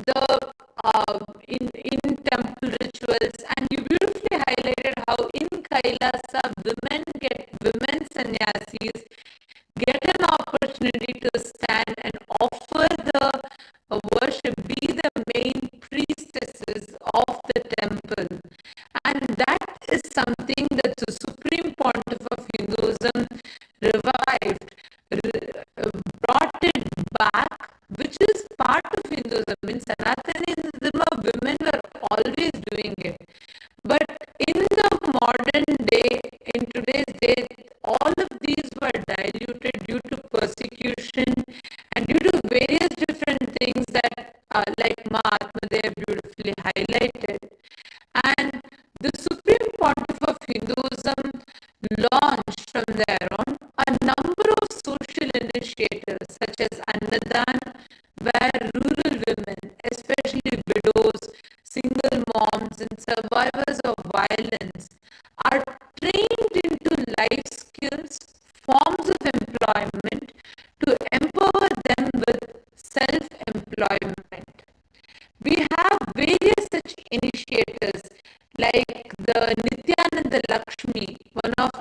the in temple rituals. And you beautifully highlighted how in Kailasa women sannyasis get an opportunity to stand and offer the worship, be the main priestesses of the temple. And that is something that the Supreme Pontiff of Hinduism revived, brought it back, which is part of Hinduism. In Sanatana women were always doing it. But in the modern day, in today's day, all of these were diluted due to persecution and due to various different things that, like Mahatma there beautifully highlighted. And the Supreme Pontiff of Hinduism launched from there on a number of social initiatives such as Annadan, where rural women, especially widows, single moms, and survivors of violence, are trained into life skills, forms of employment to empower them with self employment. We have various such initiatives like the Nithyananda Lakshmi, one of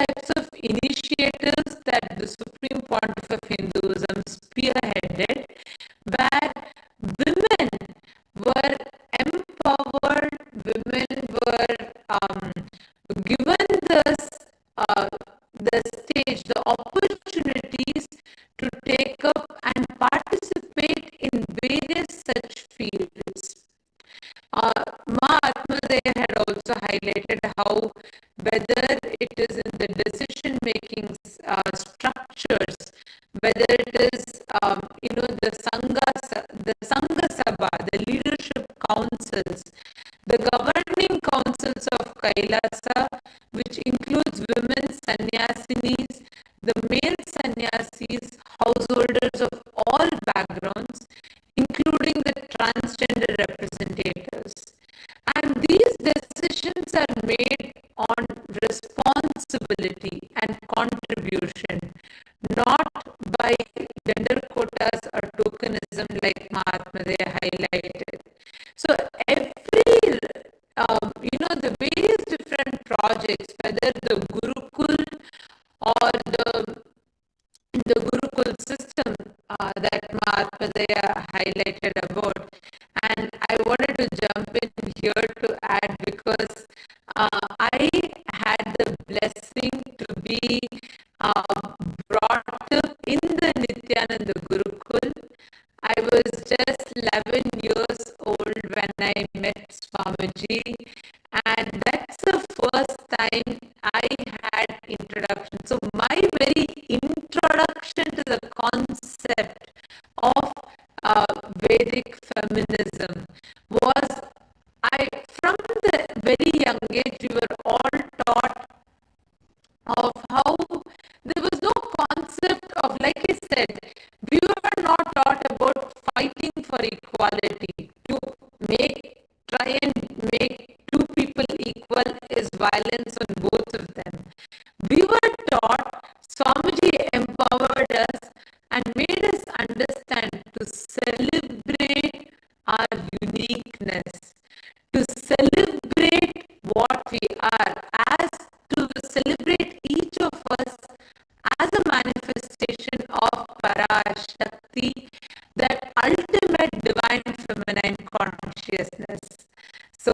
types of initiatives that the Supreme Pontiff of Hinduism spearheaded, where women were empowered, women were given the stage, the opportunities to take up and participate in various such fields. Ma Atmadaya had also highlighted how whether it is in the decision making structures, whether it is the Sangha Sabha, the leadership councils, the governing councils of Kailasa, which includes women sannyasinis, the male sannyasis, householders of all backgrounds, including the transgender representatives. And these decisions are made on responsibility and contribution, not by gender quotas or tokenism like Mahatma Gandhi highlighted. So every, the various different projects, whether the Gurukul or the Gurukul system that Mahatma Daya highlighted about. And I wanted to jump in here to add because I had the blessing to be brought up in the Nithyananda Gurukul. I was just 11 years old when I met Swamiji, and that's the first time I had introduction. So my very introduction to the concept of Vedic feminism was from the very young age, we were all taught of how there was no concept of, like I said, we were not taught about fighting for equality. To try and make two people equal is violence on both of them. We were taught, Swamiji empowered us and made us understand to celebrate our uniqueness, to celebrate what we are, as to celebrate each of us as a manifestation of Parashakti, that ultimate divine feminine consciousness. So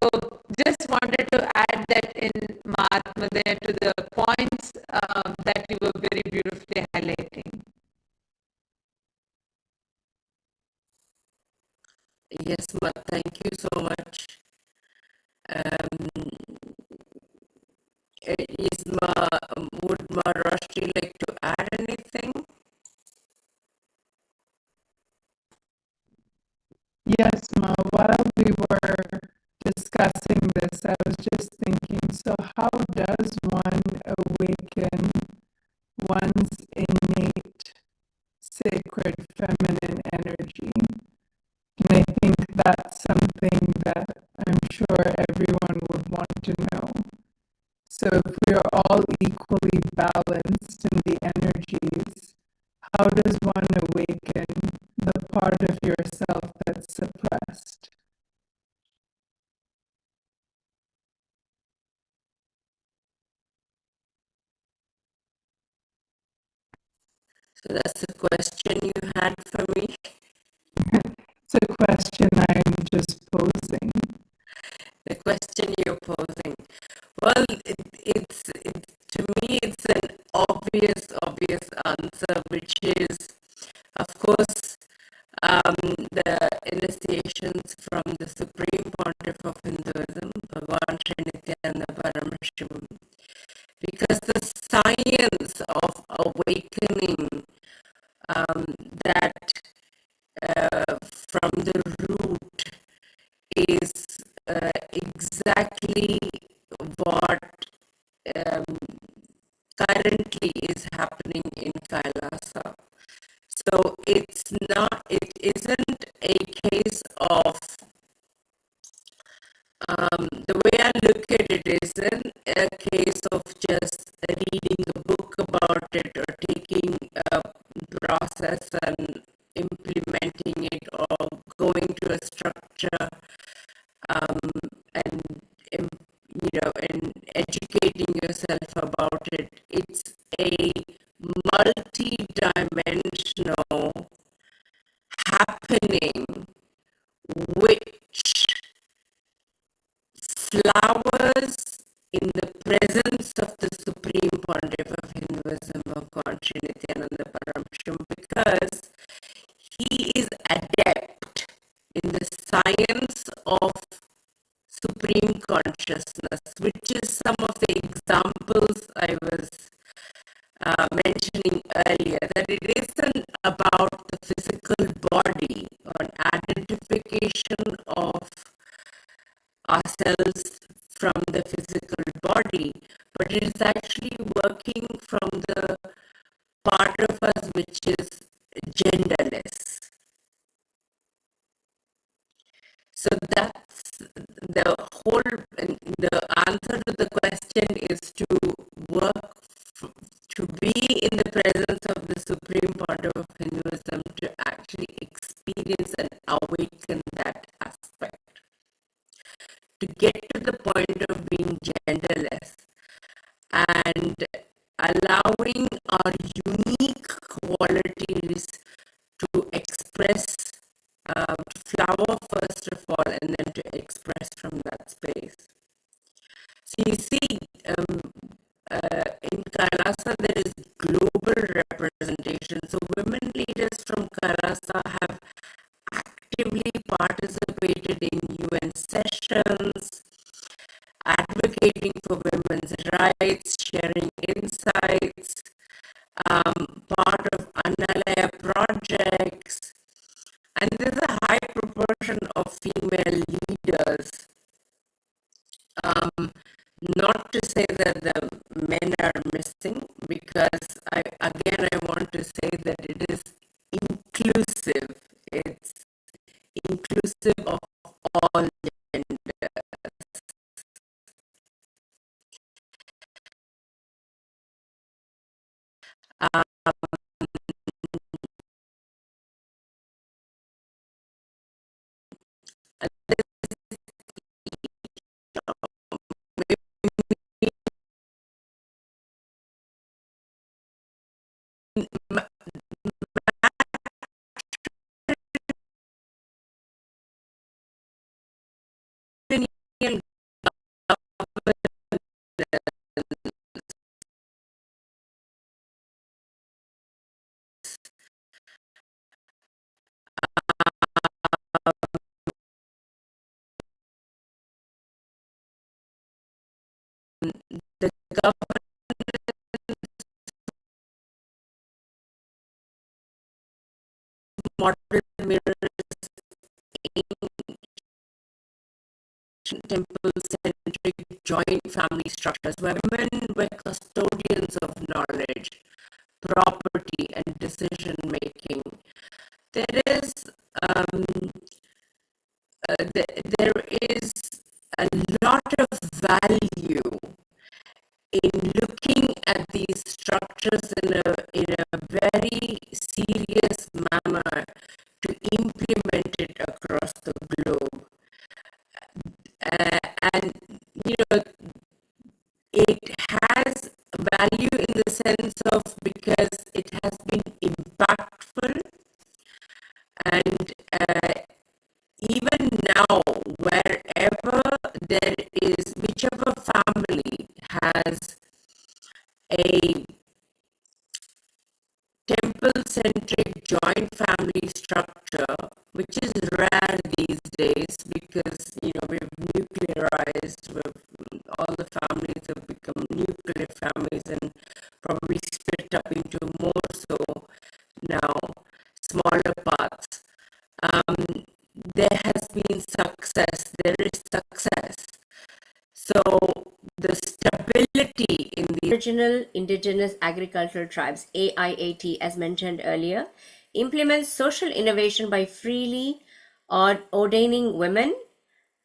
just wanted to add that in Mahatma there to the points that you were very beautifully highlighting. Yes, Ma, thank you so much. Would Ma Roshni like to add anything? Yes, Ma, while we were discussing this, I was just thinking, so how does one awaken one's innate sacred feminine energy? And I think that's something that I'm sure everyone would want to know. So if we are all equally balanced in the energies, how does one awaken the part of yourself that's suppressed? So that's the question you had for me. It's a question I'm just posing. The question you're posing. Well, it's to me, it's an obvious answer, which is, of course, the initiations from the Supreme Pontiff of Hinduism, Bhagavan Nithyananda Paramashivam, because the science of awakening that from the root is exactly what currently is happening in Kailasa. So it isn't a case of, the way I look at it isn't a case of just reading a book about it or taking a process and implementing it or going to a structure and educating yourself about it. It working from the part of us which is genderless. So that's the whole, the answer to the question is to work, to be in the presence of the supreme part of Hinduism, to actually experience and awaken that aspect, to get to the point of being genderless and allowing our unique qualities to express, to flower first of all, and then to express from that space. So you see, in Kailasa there is global representation. So women leaders from Kailasa have actively participated in UN sessions, advocating for women's rights, sharing insights, part of Annalaya projects, and there's a high proportion of female leaders. Not to say that the men are missing, because I want to say that it is inclusive. It's inclusive of all genders. The government model mirrors temple-centric joint family structures where women were custodians of knowledge, property, and decision making. There is there is a lot of value in looking at these structures in a very serious manner to implement it across the globe. And you know, it has value in the sense of, because it has been impactful, and even now, wherever there is, whichever family has a temple-centric joint family structure, which is rare these days because, you know, we've nuclearized, all the families have become nuclear families and probably split up into more so now smaller parts. There has been success, there is success. So the stability in the Original Indigenous Agricultural Tribes, AIAT, as mentioned earlier, implements social innovation by freely ordaining women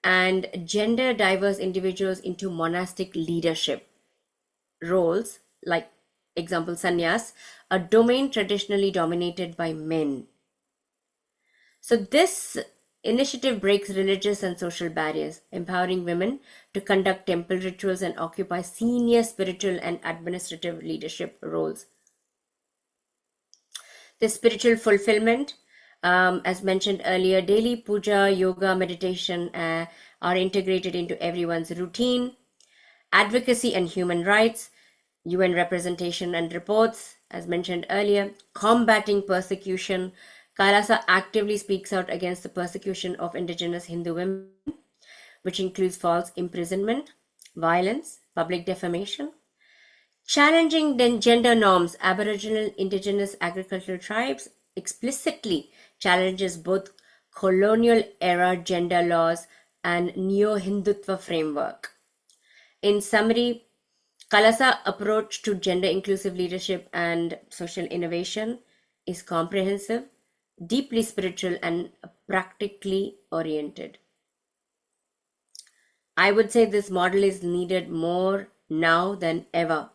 and gender diverse individuals into monastic leadership roles, like example sannyas, a domain traditionally dominated by men. So this initiative breaks religious and social barriers, empowering women to conduct temple rituals and occupy senior spiritual and administrative leadership roles. The spiritual fulfillment, as mentioned earlier, daily puja, yoga, meditation are integrated into everyone's routine. Advocacy and human rights, UN representation and reports, as mentioned earlier, combating persecution. Kailasa actively speaks out against the persecution of indigenous Hindu women, which includes false imprisonment, violence, public defamation. Challenging gender norms, Aboriginal Indigenous Agricultural Tribes explicitly challenges both colonial era gender laws and neo-Hindutva framework. In summary, Kailasa approach to gender inclusive leadership and social innovation is comprehensive, deeply spiritual, and practically oriented. I would say this model is needed more now than ever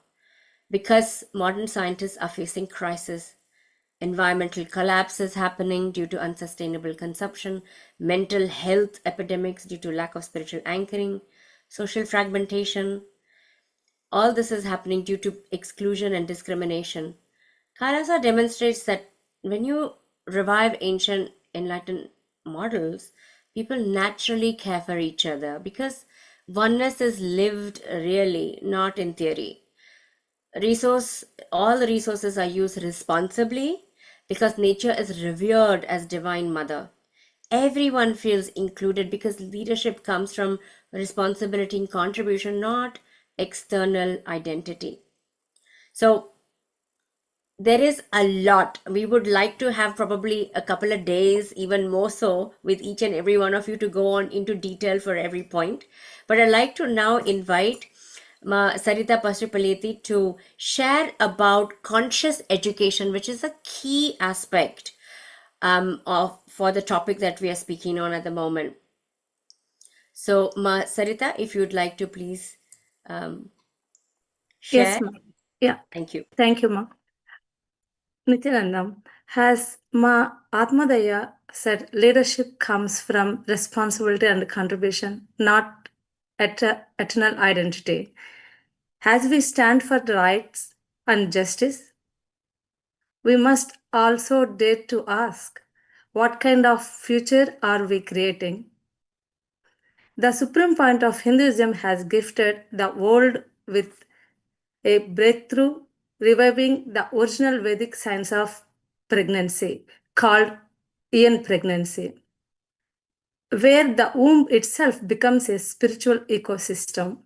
because modern scientists are facing crisis. Environmental collapse is happening due to unsustainable consumption, mental health epidemics due to lack of spiritual anchoring, social fragmentation. All this is happening due to exclusion and discrimination. Kailasa demonstrates that when you revive ancient enlightened models, people naturally care for each other because oneness is lived really, not in theory. All the resources are used responsibly because nature is revered as divine mother. Everyone feels included because leadership comes from responsibility and contribution, not external identity. So there is a lot. We would like to have probably a couple of days, even more so, with each and every one of you to go on into detail for every point. But I'd like to now invite Sarita Pasripaleti to share about conscious education, which is a key aspect for the topic that we are speaking on at the moment. So, Sarita, if you'd like to please share. Yes, ma'am. Yeah. Thank you. Thank you, ma'am. Nityananda, has Ma Atmadaya said, leadership comes from responsibility and contribution, not eternal identity. As we stand for rights and justice, we must also dare to ask, what kind of future are we creating? The supreme point of Hinduism has gifted the world with a breakthrough reviving the original Vedic science of pregnancy called Ian pregnancy, where the womb itself becomes a spiritual ecosystem.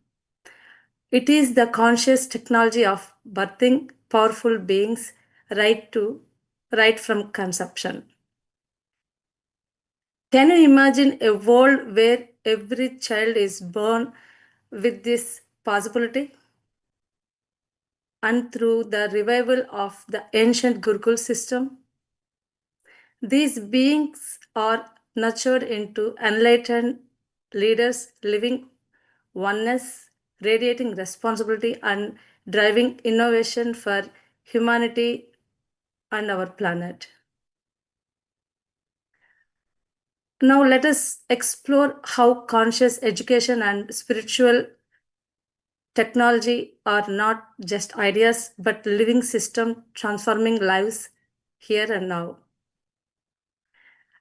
It is the conscious technology of birthing powerful beings right from conception. Can you imagine a world where every child is born with this possibility? And through the revival of the ancient Gurukul system, these beings are nurtured into enlightened leaders living oneness, radiating responsibility, and driving innovation for humanity and our planet. Now, let us explore how conscious education and spiritual technology are not just ideas but living systems transforming lives here and now.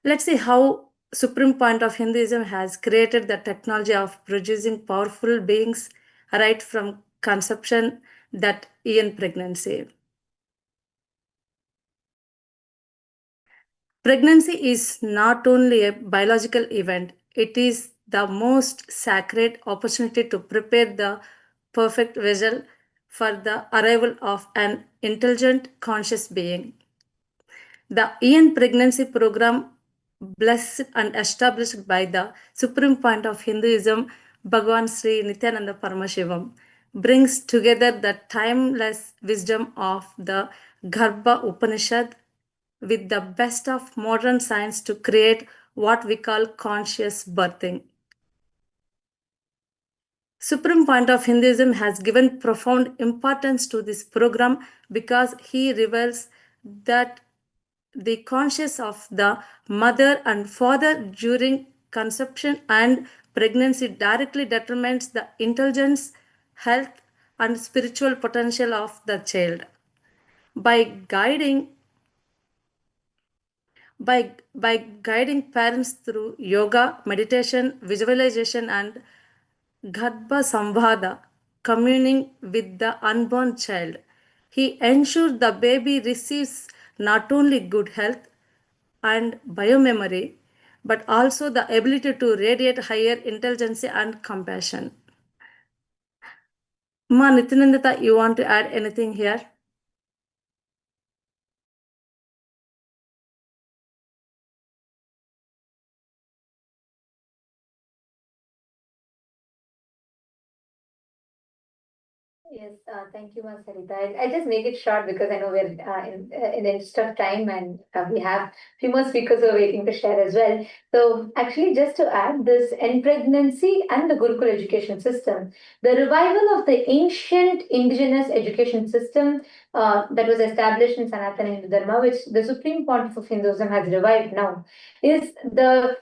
Let's see how supreme point of Hinduism has created the technology of producing powerful beings right from conception, that Ian pregnancy. Pregnancy is not only a biological event, it is the most sacred opportunity to prepare the perfect vessel for the arrival of an intelligent, conscious being. The Ian pregnancy program, blessed and established by the supreme point of Hinduism, Bhagavan Sri Nithyananda Paramashivam, brings together the timeless wisdom of the Garbha Upanishad with the best of modern science to create what we call conscious birthing. Supreme point of Hinduism has given profound importance to this program because he reveals that the conscious of the mother and father during conception and pregnancy directly determines the intelligence, health, and spiritual potential of the child. By guiding by guiding parents through yoga, meditation, visualization, and Garbha Samvada, communing with the unborn child, he ensures the baby receives not only good health and biomemory, but also the ability to radiate higher intelligence and compassion. Ma Nityananda, you want to add anything here? Yes, thank you, Ms. Sarita. I'll just make it short because I know we're in the interest of time, and we have few more speakers who are waiting to share as well. So actually, just to add this end pregnancy and the Gurukul education system, the revival of the ancient indigenous education system that was established in Sanatana Hindu Dharma, which the Supreme Pontiff of Hinduism has revived now, is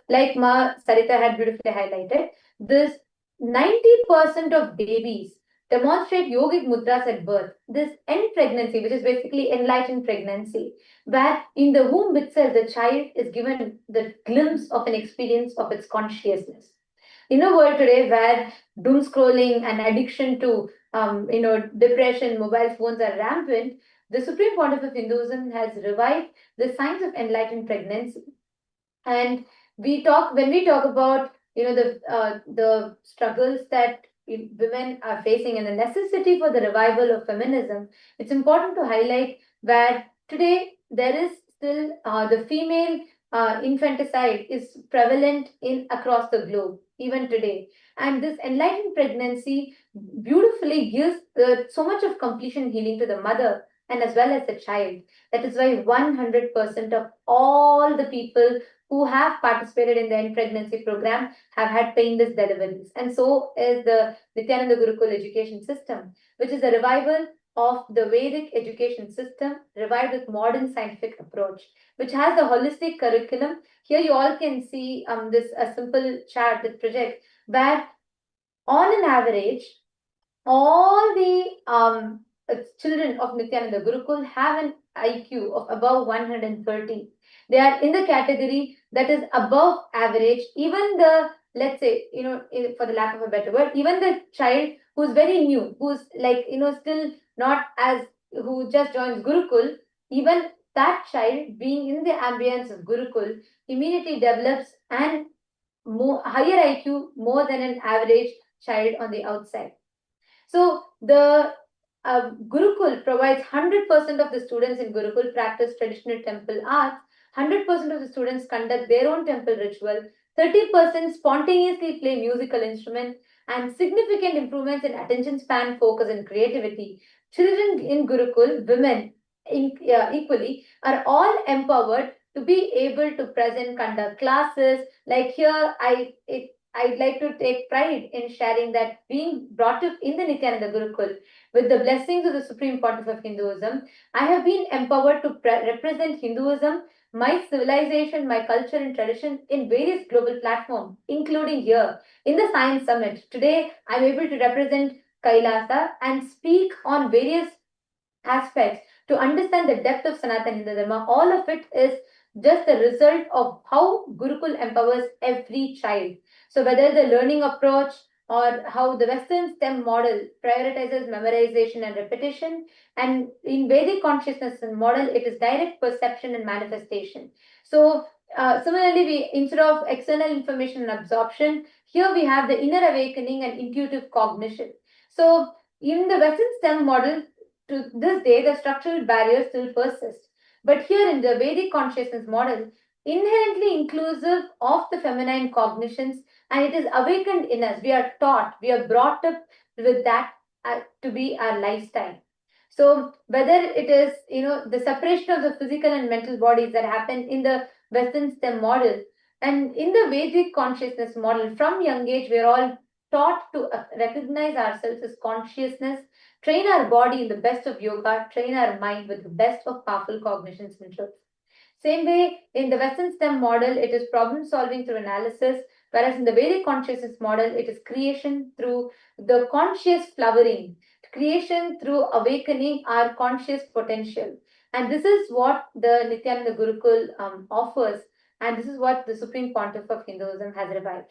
like Ma Sarita had beautifully highlighted, this 90% of babies demonstrate yogic mudras at birth. This end pregnancy, which is basically enlightened pregnancy, where in the womb itself the child is given the glimpse of an experience of its consciousness. In a world today where doom scrolling and addiction to depression, mobile phones are rampant, the Supreme Pontiff of Hinduism has revived the science of enlightened pregnancy. And when we talk about the struggles that women are facing and the necessity for the revival of feminism, it's important to highlight where today there is still the female infanticide is prevalent in across the globe even today, and this enlightened pregnancy beautifully gives so much of completion healing to the mother and as well as the child. That is why 100% of all the people who have participated in the end pregnancy program have had painless deliveries. And so is the Nithyananda Gurukul education system, which is a revival of the Vedic education system, revived with modern scientific approach, which has a holistic curriculum. Here you all can see a simple chart that projects where on an average, all the children of Nithyananda Gurukul have an IQ of above 130. They are in the category that is above average. Even let's say, for the lack of a better word, even the child who's very new, who's still not as, who just joins Gurukul, even that child being in the ambience of Gurukul immediately develops an higher IQ more than an average child on the outside. So the Gurukul provides 100% of the students in Gurukul practice traditional temple arts, 100% of the students conduct their own temple ritual, 30% spontaneously play musical instruments, and significant improvements in attention span, focus, and creativity. Children in Gurukul, women equally, are all empowered to be able to present, conduct classes. Like here, I'd like to take pride in sharing that being brought up in the Nithyananda Gurukul with the blessings of the Supreme Pontiff of Hinduism, I have been empowered to represent Hinduism, my civilization, my culture and tradition in various global platforms, including here in the Science Summit. Today, I'm able to represent Kailasa and speak on various aspects to understand the depth of Sanatana Hindu Dharma. All of it is just the result of how Gurukul empowers every child. So whether the learning approach or how the Western STEM model prioritizes memorization and repetition, and in Vedic consciousness model, it is direct perception and manifestation. So similarly, we instead of external information and absorption, here we have the inner awakening and intuitive cognition. So in the Western STEM model, to this day, the structural barriers still persist. But here in the Vedic consciousness model, inherently inclusive of the feminine cognitions, and it is awakened in us. We are taught, we are brought up with that to be our lifestyle. So whether it is, the separation of the physical and mental bodies that happen in the Western STEM model, and in the Vedic consciousness model, from young age, we are all taught to recognize ourselves as consciousness, train our body in the best of yoga, train our mind with the best of powerful cognitions and truths. Same way, in the Western STEM model, it is problem solving through analysis, whereas in the Vedic consciousness model, it is creation through the conscious flowering, creation through awakening our conscious potential. And this is what the Nithyananda Gurukul offers, and this is what the Supreme Pontiff of Hinduism has revived.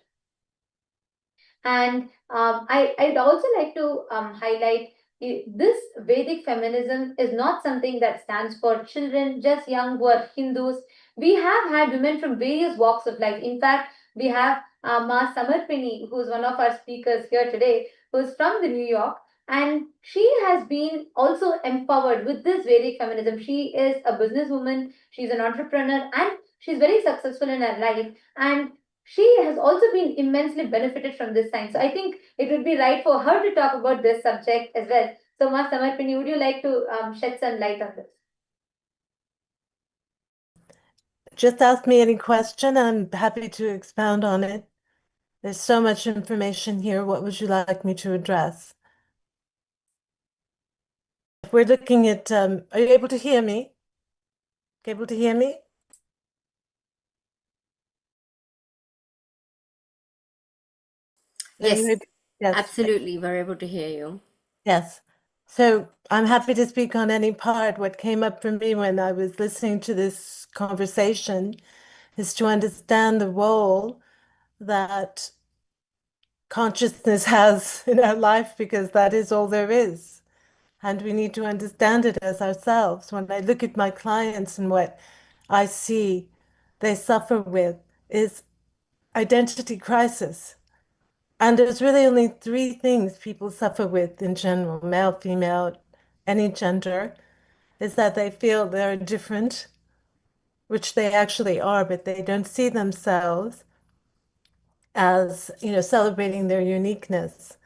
And I'd also like to highlight this Vedic feminism is not something that stands for children, just young who are Hindus. We have had women from various walks of life. In fact, we have Ma Samarpini, who's one of our speakers here today, who's from the New York, and she has been also empowered with this Vedic feminism. She is a businesswoman, she's an entrepreneur, and she's very successful in her life. And she has also been immensely benefited from this science. So I think it would be right for her to talk about this subject as well. So, Ma Samarpini, would you like to shed some light on this? Just ask me any question. I'm happy to expound on it. There's so much information here. What would you like me to address? If we're looking at, are you able to hear me? Able to hear me? Yes, Yes. absolutely. We're able to hear you. Yes. So I'm happy to speak on any part. What came up for me when I was listening to this conversation is to understand the role that consciousness has in our life, because that is all there is. And we need to understand it as ourselves. When I look at my clients and what I see they suffer with is identity crisis. And there's really only three things people suffer with in general, male, female, any gender, is that they feel they're different, which they actually are, but they don't see themselves as, celebrating their uniqueness.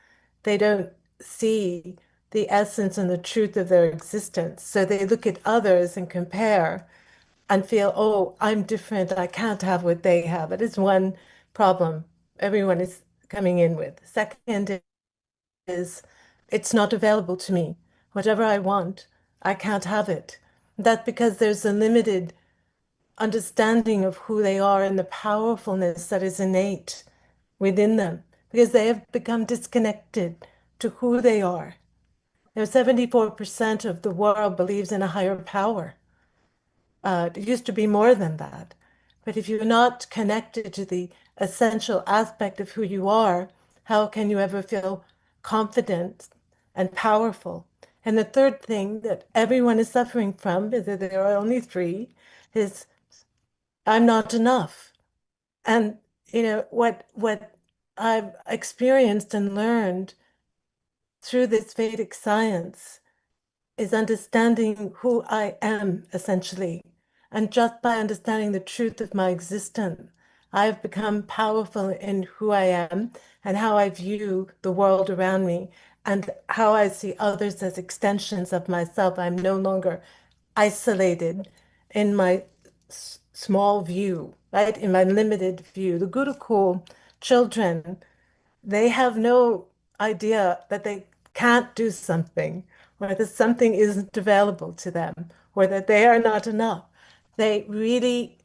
They don't see the essence and the truth of their existence. So they look at others and compare and feel, oh, I'm different. I can't have what they have. It is one problem everyone is coming in with. Second is it's not available to me. Whatever I want, I can't have it. That's because there's a limited understanding of who they are and the powerfulness that is innate within them, because they have become disconnected to who they are. 74% of the world believes in a higher power. It used to be more than that. But if you're not connected to the essential aspect of who you are, how can you ever feel confident and powerful? And the third thing that everyone is suffering from, is that there are only three, is I'm not enough. And what I've experienced and learned through this Vedic science is understanding who I am, essentially. And just by understanding the truth of my existence, I've become powerful in who I am and how I view the world around me and how I see others as extensions of myself. I'm no longer isolated in my small view, right? In my limited view. The Gurukul children, they have no idea that they can't do something, or that something isn't available to them, or that they are not enough. They really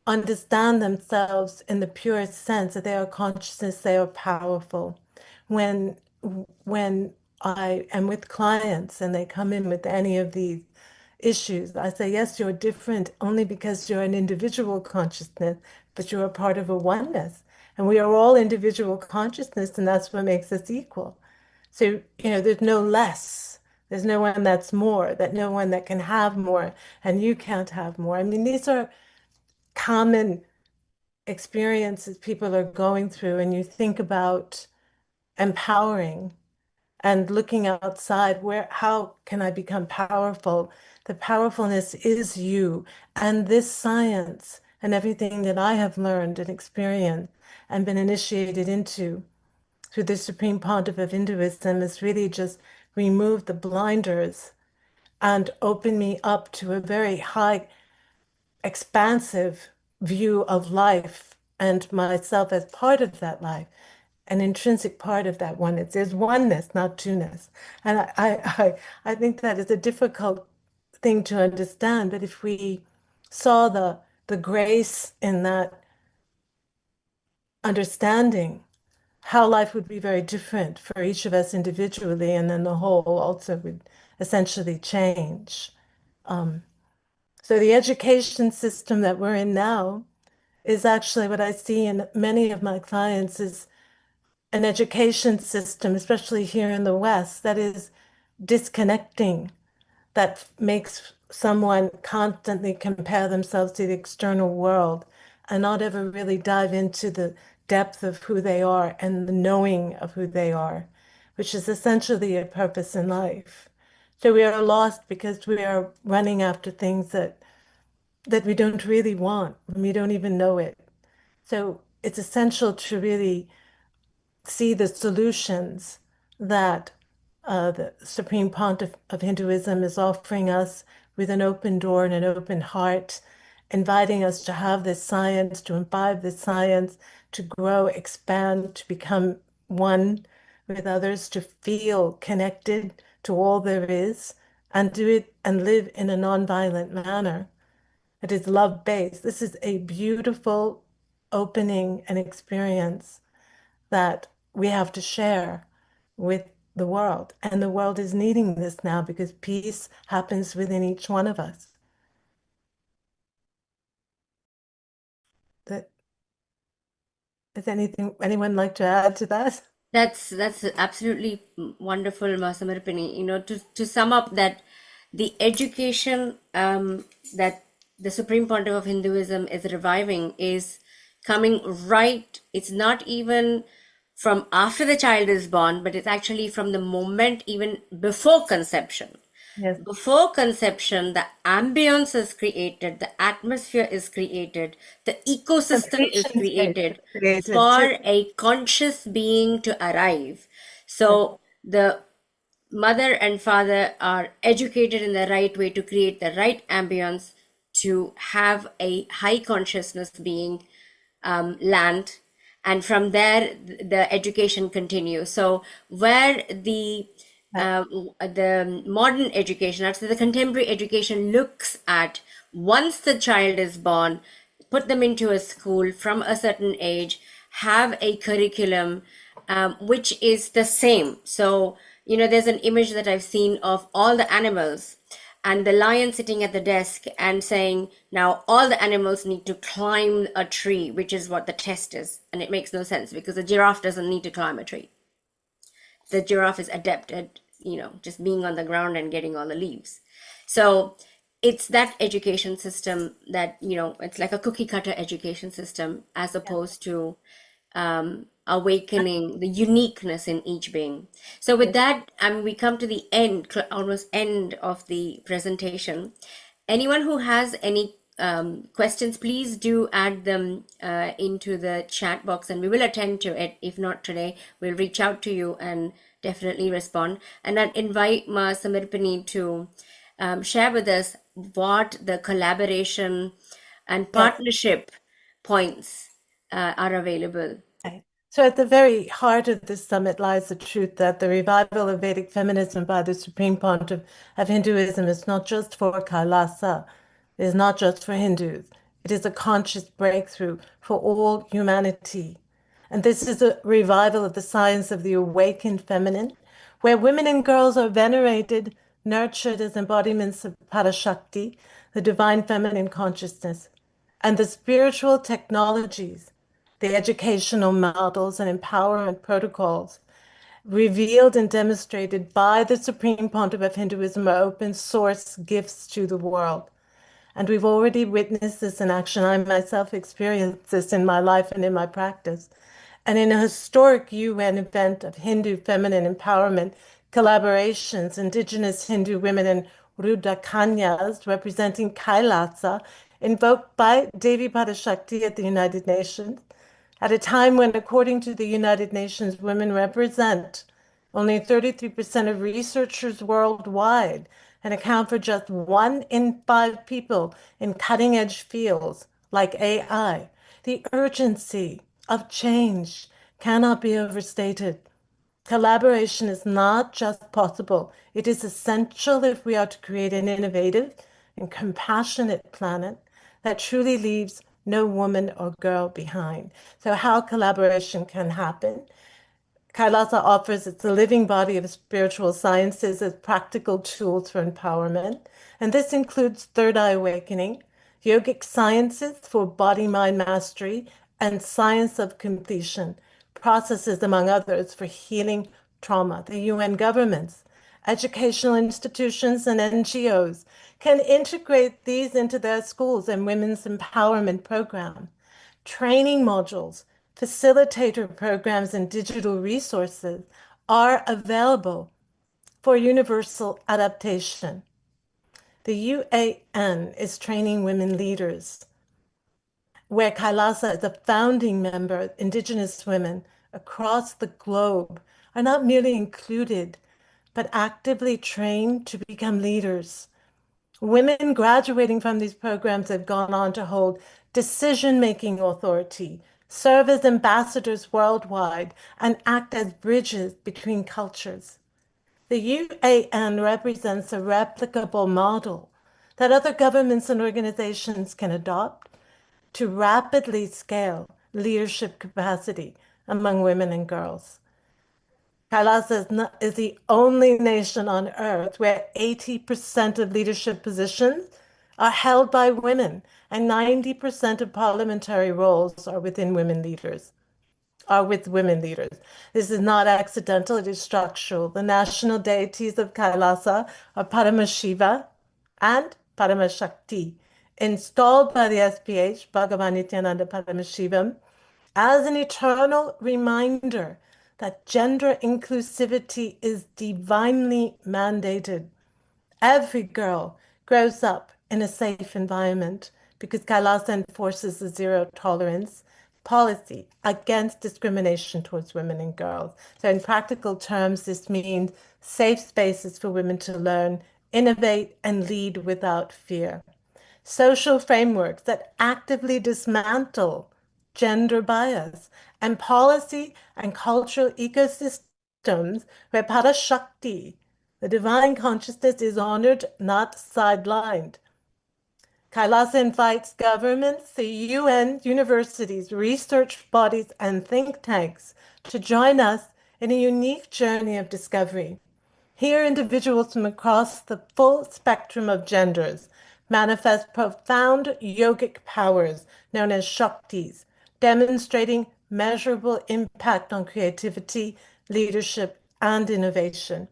understand themselves in the purest sense that they are consciousness, they are powerful. When when I am with clients and they come in with any of these issues, I say, yes, you're different only because you're an individual consciousness, but you're a part of a oneness. And we are all individual consciousness, and that's what makes us equal. So, there's no less. There's no one that's more, that no one that can have more, and you can't have more. I mean, these are common experiences people are going through, and you think about empowering and looking outside, how can I become powerful? The powerfulness is you. And this science and everything that I have learned and experienced and been initiated into through the Supreme Pontiff of Hinduism has really just removed the blinders and opened me up to a very high, expansive view of life and myself as part of that life, an intrinsic part of that oneness. There's oneness, not two-ness. And I think that is a difficult thing to understand. But if we saw the grace in that understanding, how life would be very different for each of us individually, and then the whole also would essentially change. So the education system that we're in now is actually what I see in many of my clients is an education system, especially here in the West, that is disconnecting, that makes someone constantly compare themselves to the external world and not ever really dive into the depth of who they are and the knowing of who they are, which is essentially a purpose in life. So we are lost because we are running after things that we don't really want, and we don't even know it. So it's essential to really see the solutions that the Supreme Pontiff of Hinduism is offering us with an open door and an open heart, inviting us to have this science, to imbibe this science, to grow, expand, to become one with others, to feel connected to all there is, and do it and live in a nonviolent manner. It is love-based. This is a beautiful opening and experience that we have to share with the world. And the world is needing this now because peace happens within each one of us. Does anyone like to add to that? That's absolutely wonderful, Masamarpini. To sum up that the education that the Supreme Pontiff of Hinduism is reviving is coming right. It's not even from after the child is born, but it's actually from the moment even before conception. Yes. Before conception, the ambience is created, the atmosphere is created, the ecosystem is created for a conscious being to arrive. So the mother and father are educated in the right way to create the right ambience to have a high consciousness being land, and from there the education continues. So where the modern education, actually the contemporary education, looks at once the child is born, put them into a school from a certain age, have a curriculum which is the same. So there's an image that I've seen of all the animals and the lion sitting at the desk and saying, now all the animals need to climb a tree, which is what the test is. And it makes no sense because a giraffe doesn't need to climb a tree. The giraffe is adept at, just being on the ground and getting all the leaves. So it's that education system that, it's like a cookie cutter education system as opposed to awakening the uniqueness in each being. So with that, we come to the end, almost end of the presentation. Anyone who has any questions, please do add them into the chat box and we will attend to it. If not today, we'll reach out to you and definitely respond. And I'd invite Ma Samirpini to share with us what the collaboration and partnership points are available. So at the very heart of this summit lies the truth that the revival of Vedic feminism by the Supreme Pontiff of Hinduism is not just for Kailasa, it is not just for Hindus. It is a conscious breakthrough for all humanity. And this is a revival of the science of the awakened feminine, where women and girls are venerated, nurtured as embodiments of Parashakti, the divine feminine consciousness, and the spiritual technologies, the educational models and empowerment protocols revealed and demonstrated by the Supreme Pontiff of Hinduism are open source gifts to the world. And we've already witnessed this in action. I myself experienced this in my life and in my practice. And in a historic UN event of Hindu feminine empowerment collaborations, indigenous Hindu women and Rudrakanyas representing Kailasa, invoked by Devi Parashakti at the United Nations, at a time when, according to the United Nations, women represent only 33% of researchers worldwide and account for just 1 in 5 people in cutting-edge fields like AI. The urgency of change cannot be overstated. Collaboration is not just possible, it is essential if we are to create an innovative and compassionate planet that truly leaves no woman or girl behind. So how collaboration can happen? Kailasa offers its a living body of spiritual sciences as practical tools for empowerment. And this includes third eye awakening, yogic sciences for body-mind mastery, and science of completion, processes, among others, for healing trauma. The UN governments, educational institutions, and NGOs can integrate these into their schools and women's empowerment program. Training modules, facilitator programs, and digital resources are available for universal adaptation. The UAN is training women leaders, where Kailasa is a founding member. Indigenous women across the globe are not merely included, but actively trained to become leaders. Women graduating from these programs have gone on to hold decision-making authority, serve as ambassadors worldwide, and act as bridges between cultures. The UAN represents a replicable model that other governments and organizations can adopt to rapidly scale leadership capacity among women and girls. Kailasa is the only nation on earth where 80% of leadership positions are held by women and 90% of parliamentary roles are with women leaders. This is not accidental, it is structural. The national deities of Kailasa are Paramashiva and Paramashakti, installed by the SPH Bhagavan Nithyananda Paramashivam as an eternal reminder that gender inclusivity is divinely mandated. Every girl grows up in a safe environment because Kailasa enforces a zero tolerance policy against discrimination towards women and girls. So in practical terms, this means safe spaces for women to learn, innovate, and lead without fear. Social frameworks that actively dismantle gender bias, and policy and cultural ecosystems where Parashakti, the divine consciousness, is honored, not sidelined. Kailasa invites governments, the UN, universities, research bodies, and think tanks to join us in a unique journey of discovery. Here, individuals from across the full spectrum of genders manifest profound yogic powers known as Shaktis, demonstrating measurable impact on creativity, leadership, and innovation.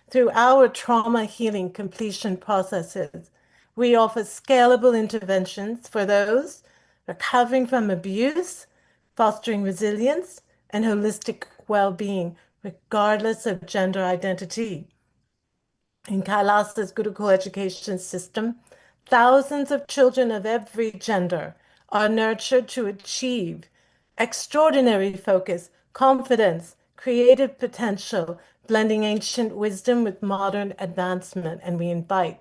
Through our trauma healing completion processes, we offer scalable interventions for those recovering from abuse, fostering resilience, and holistic well-being, regardless of gender identity. In Kailasa's Gurukul education system, thousands of children of every gender are nurtured to achieve extraordinary focus, confidence, creative potential, blending ancient wisdom with modern advancement. And we invite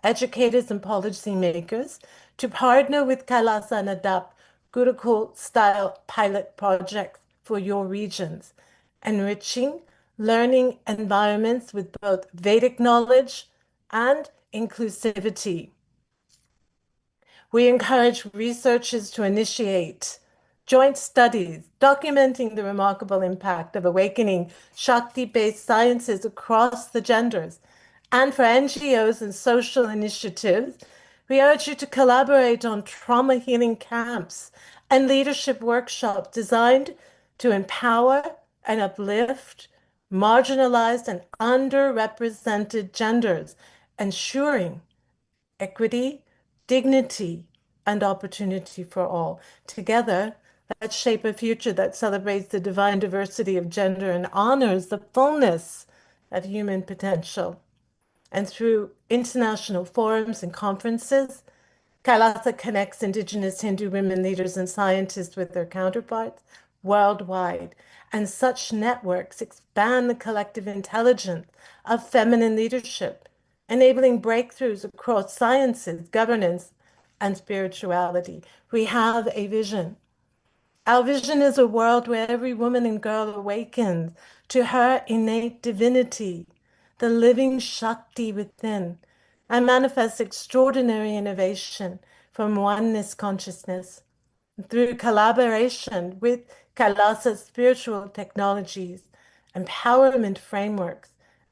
educators and policymakers to partner with Kailasa and adopt Gurukul-style pilot projects for your regions, enriching learning environments with both Vedic knowledge and inclusivity. We encourage researchers to initiate joint studies documenting the remarkable impact of awakening Shakti-based sciences across the genders. And for NGOs and social initiatives, we urge you to collaborate on trauma healing camps and leadership workshops designed to empower and uplift marginalized and underrepresented genders, ensuring equity, dignity, and opportunity for all. Together, let's shape a future that celebrates the divine diversity of gender and honors the fullness of human potential. And through international forums and conferences, Kailasa connects Indigenous Hindu women leaders and scientists with their counterparts worldwide. And such networks expand the collective intelligence of feminine leadership, enabling breakthroughs across sciences, governance, and spirituality. We have a vision. Our vision is a world where every woman and girl awakens to her innate divinity, the living Shakti within, and manifests extraordinary innovation from oneness consciousness. Through collaboration with Kailasa's spiritual technologies, empowerment frameworks,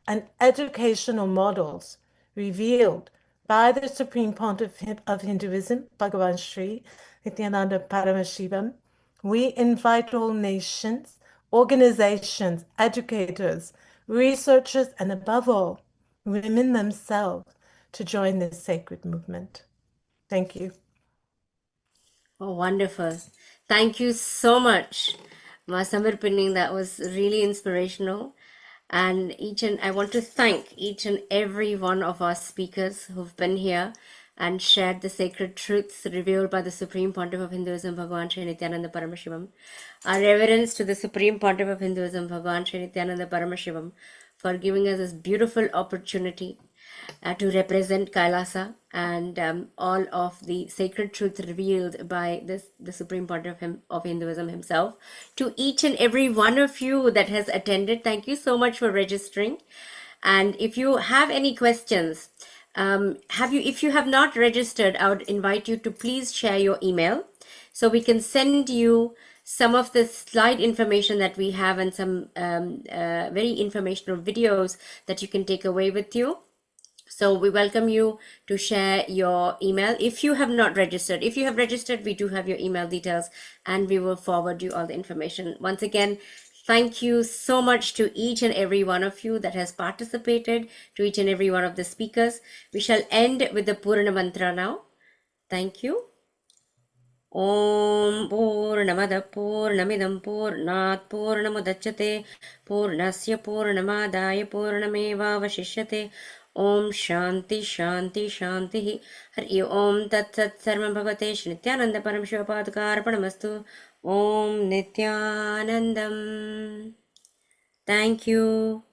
and educational models revealed by the Supreme Pontiff of Hinduism, Bhagavan Sri Nithyananda Paramashivam, we invite all nations, organizations, educators, researchers, and above all, women themselves to join this sacred movement. Thank you. Oh, wonderful. Thank you so much, Ma Samirpini. That was really inspirational. And I want to thank each and every one of our speakers who've been here and shared the sacred truths revealed by the Supreme Pontiff of Hinduism, Bhagavan Sri Nithyananda Paramashivam. Our reverence to the Supreme Pontiff of Hinduism, Bhagavan Sri Nithyananda Paramashivam, for giving us this beautiful opportunity to represent Kailasa and all of the sacred truth revealed by the Supreme Pontiff of Hinduism himself. To each and every one of you that has attended, thank you so much for registering. And if you have any questions, if you have not registered, I would invite you to please share your email so we can send you some of the slide information that we have and some very informational videos that you can take away with you. So we welcome you to share your email if you have not registered. If you have registered, we do have your email details and we will forward you all the information. Once again, thank you so much to each and every one of you that has participated, to each and every one of the speakers. We shall end with the Purana Mantra now. Thank you. Om Purnamada Purnamidam Purnat Purnamudachyate Purnasya Purnamadaya Purnameva Vashishyate. Om Shanti Shanti Shanti. Hari Om Tat Sat Sarvam Bhavate Shri Nithyananda Paramashivam Padkarpanamastu. Om Nithyanandam. Thank you.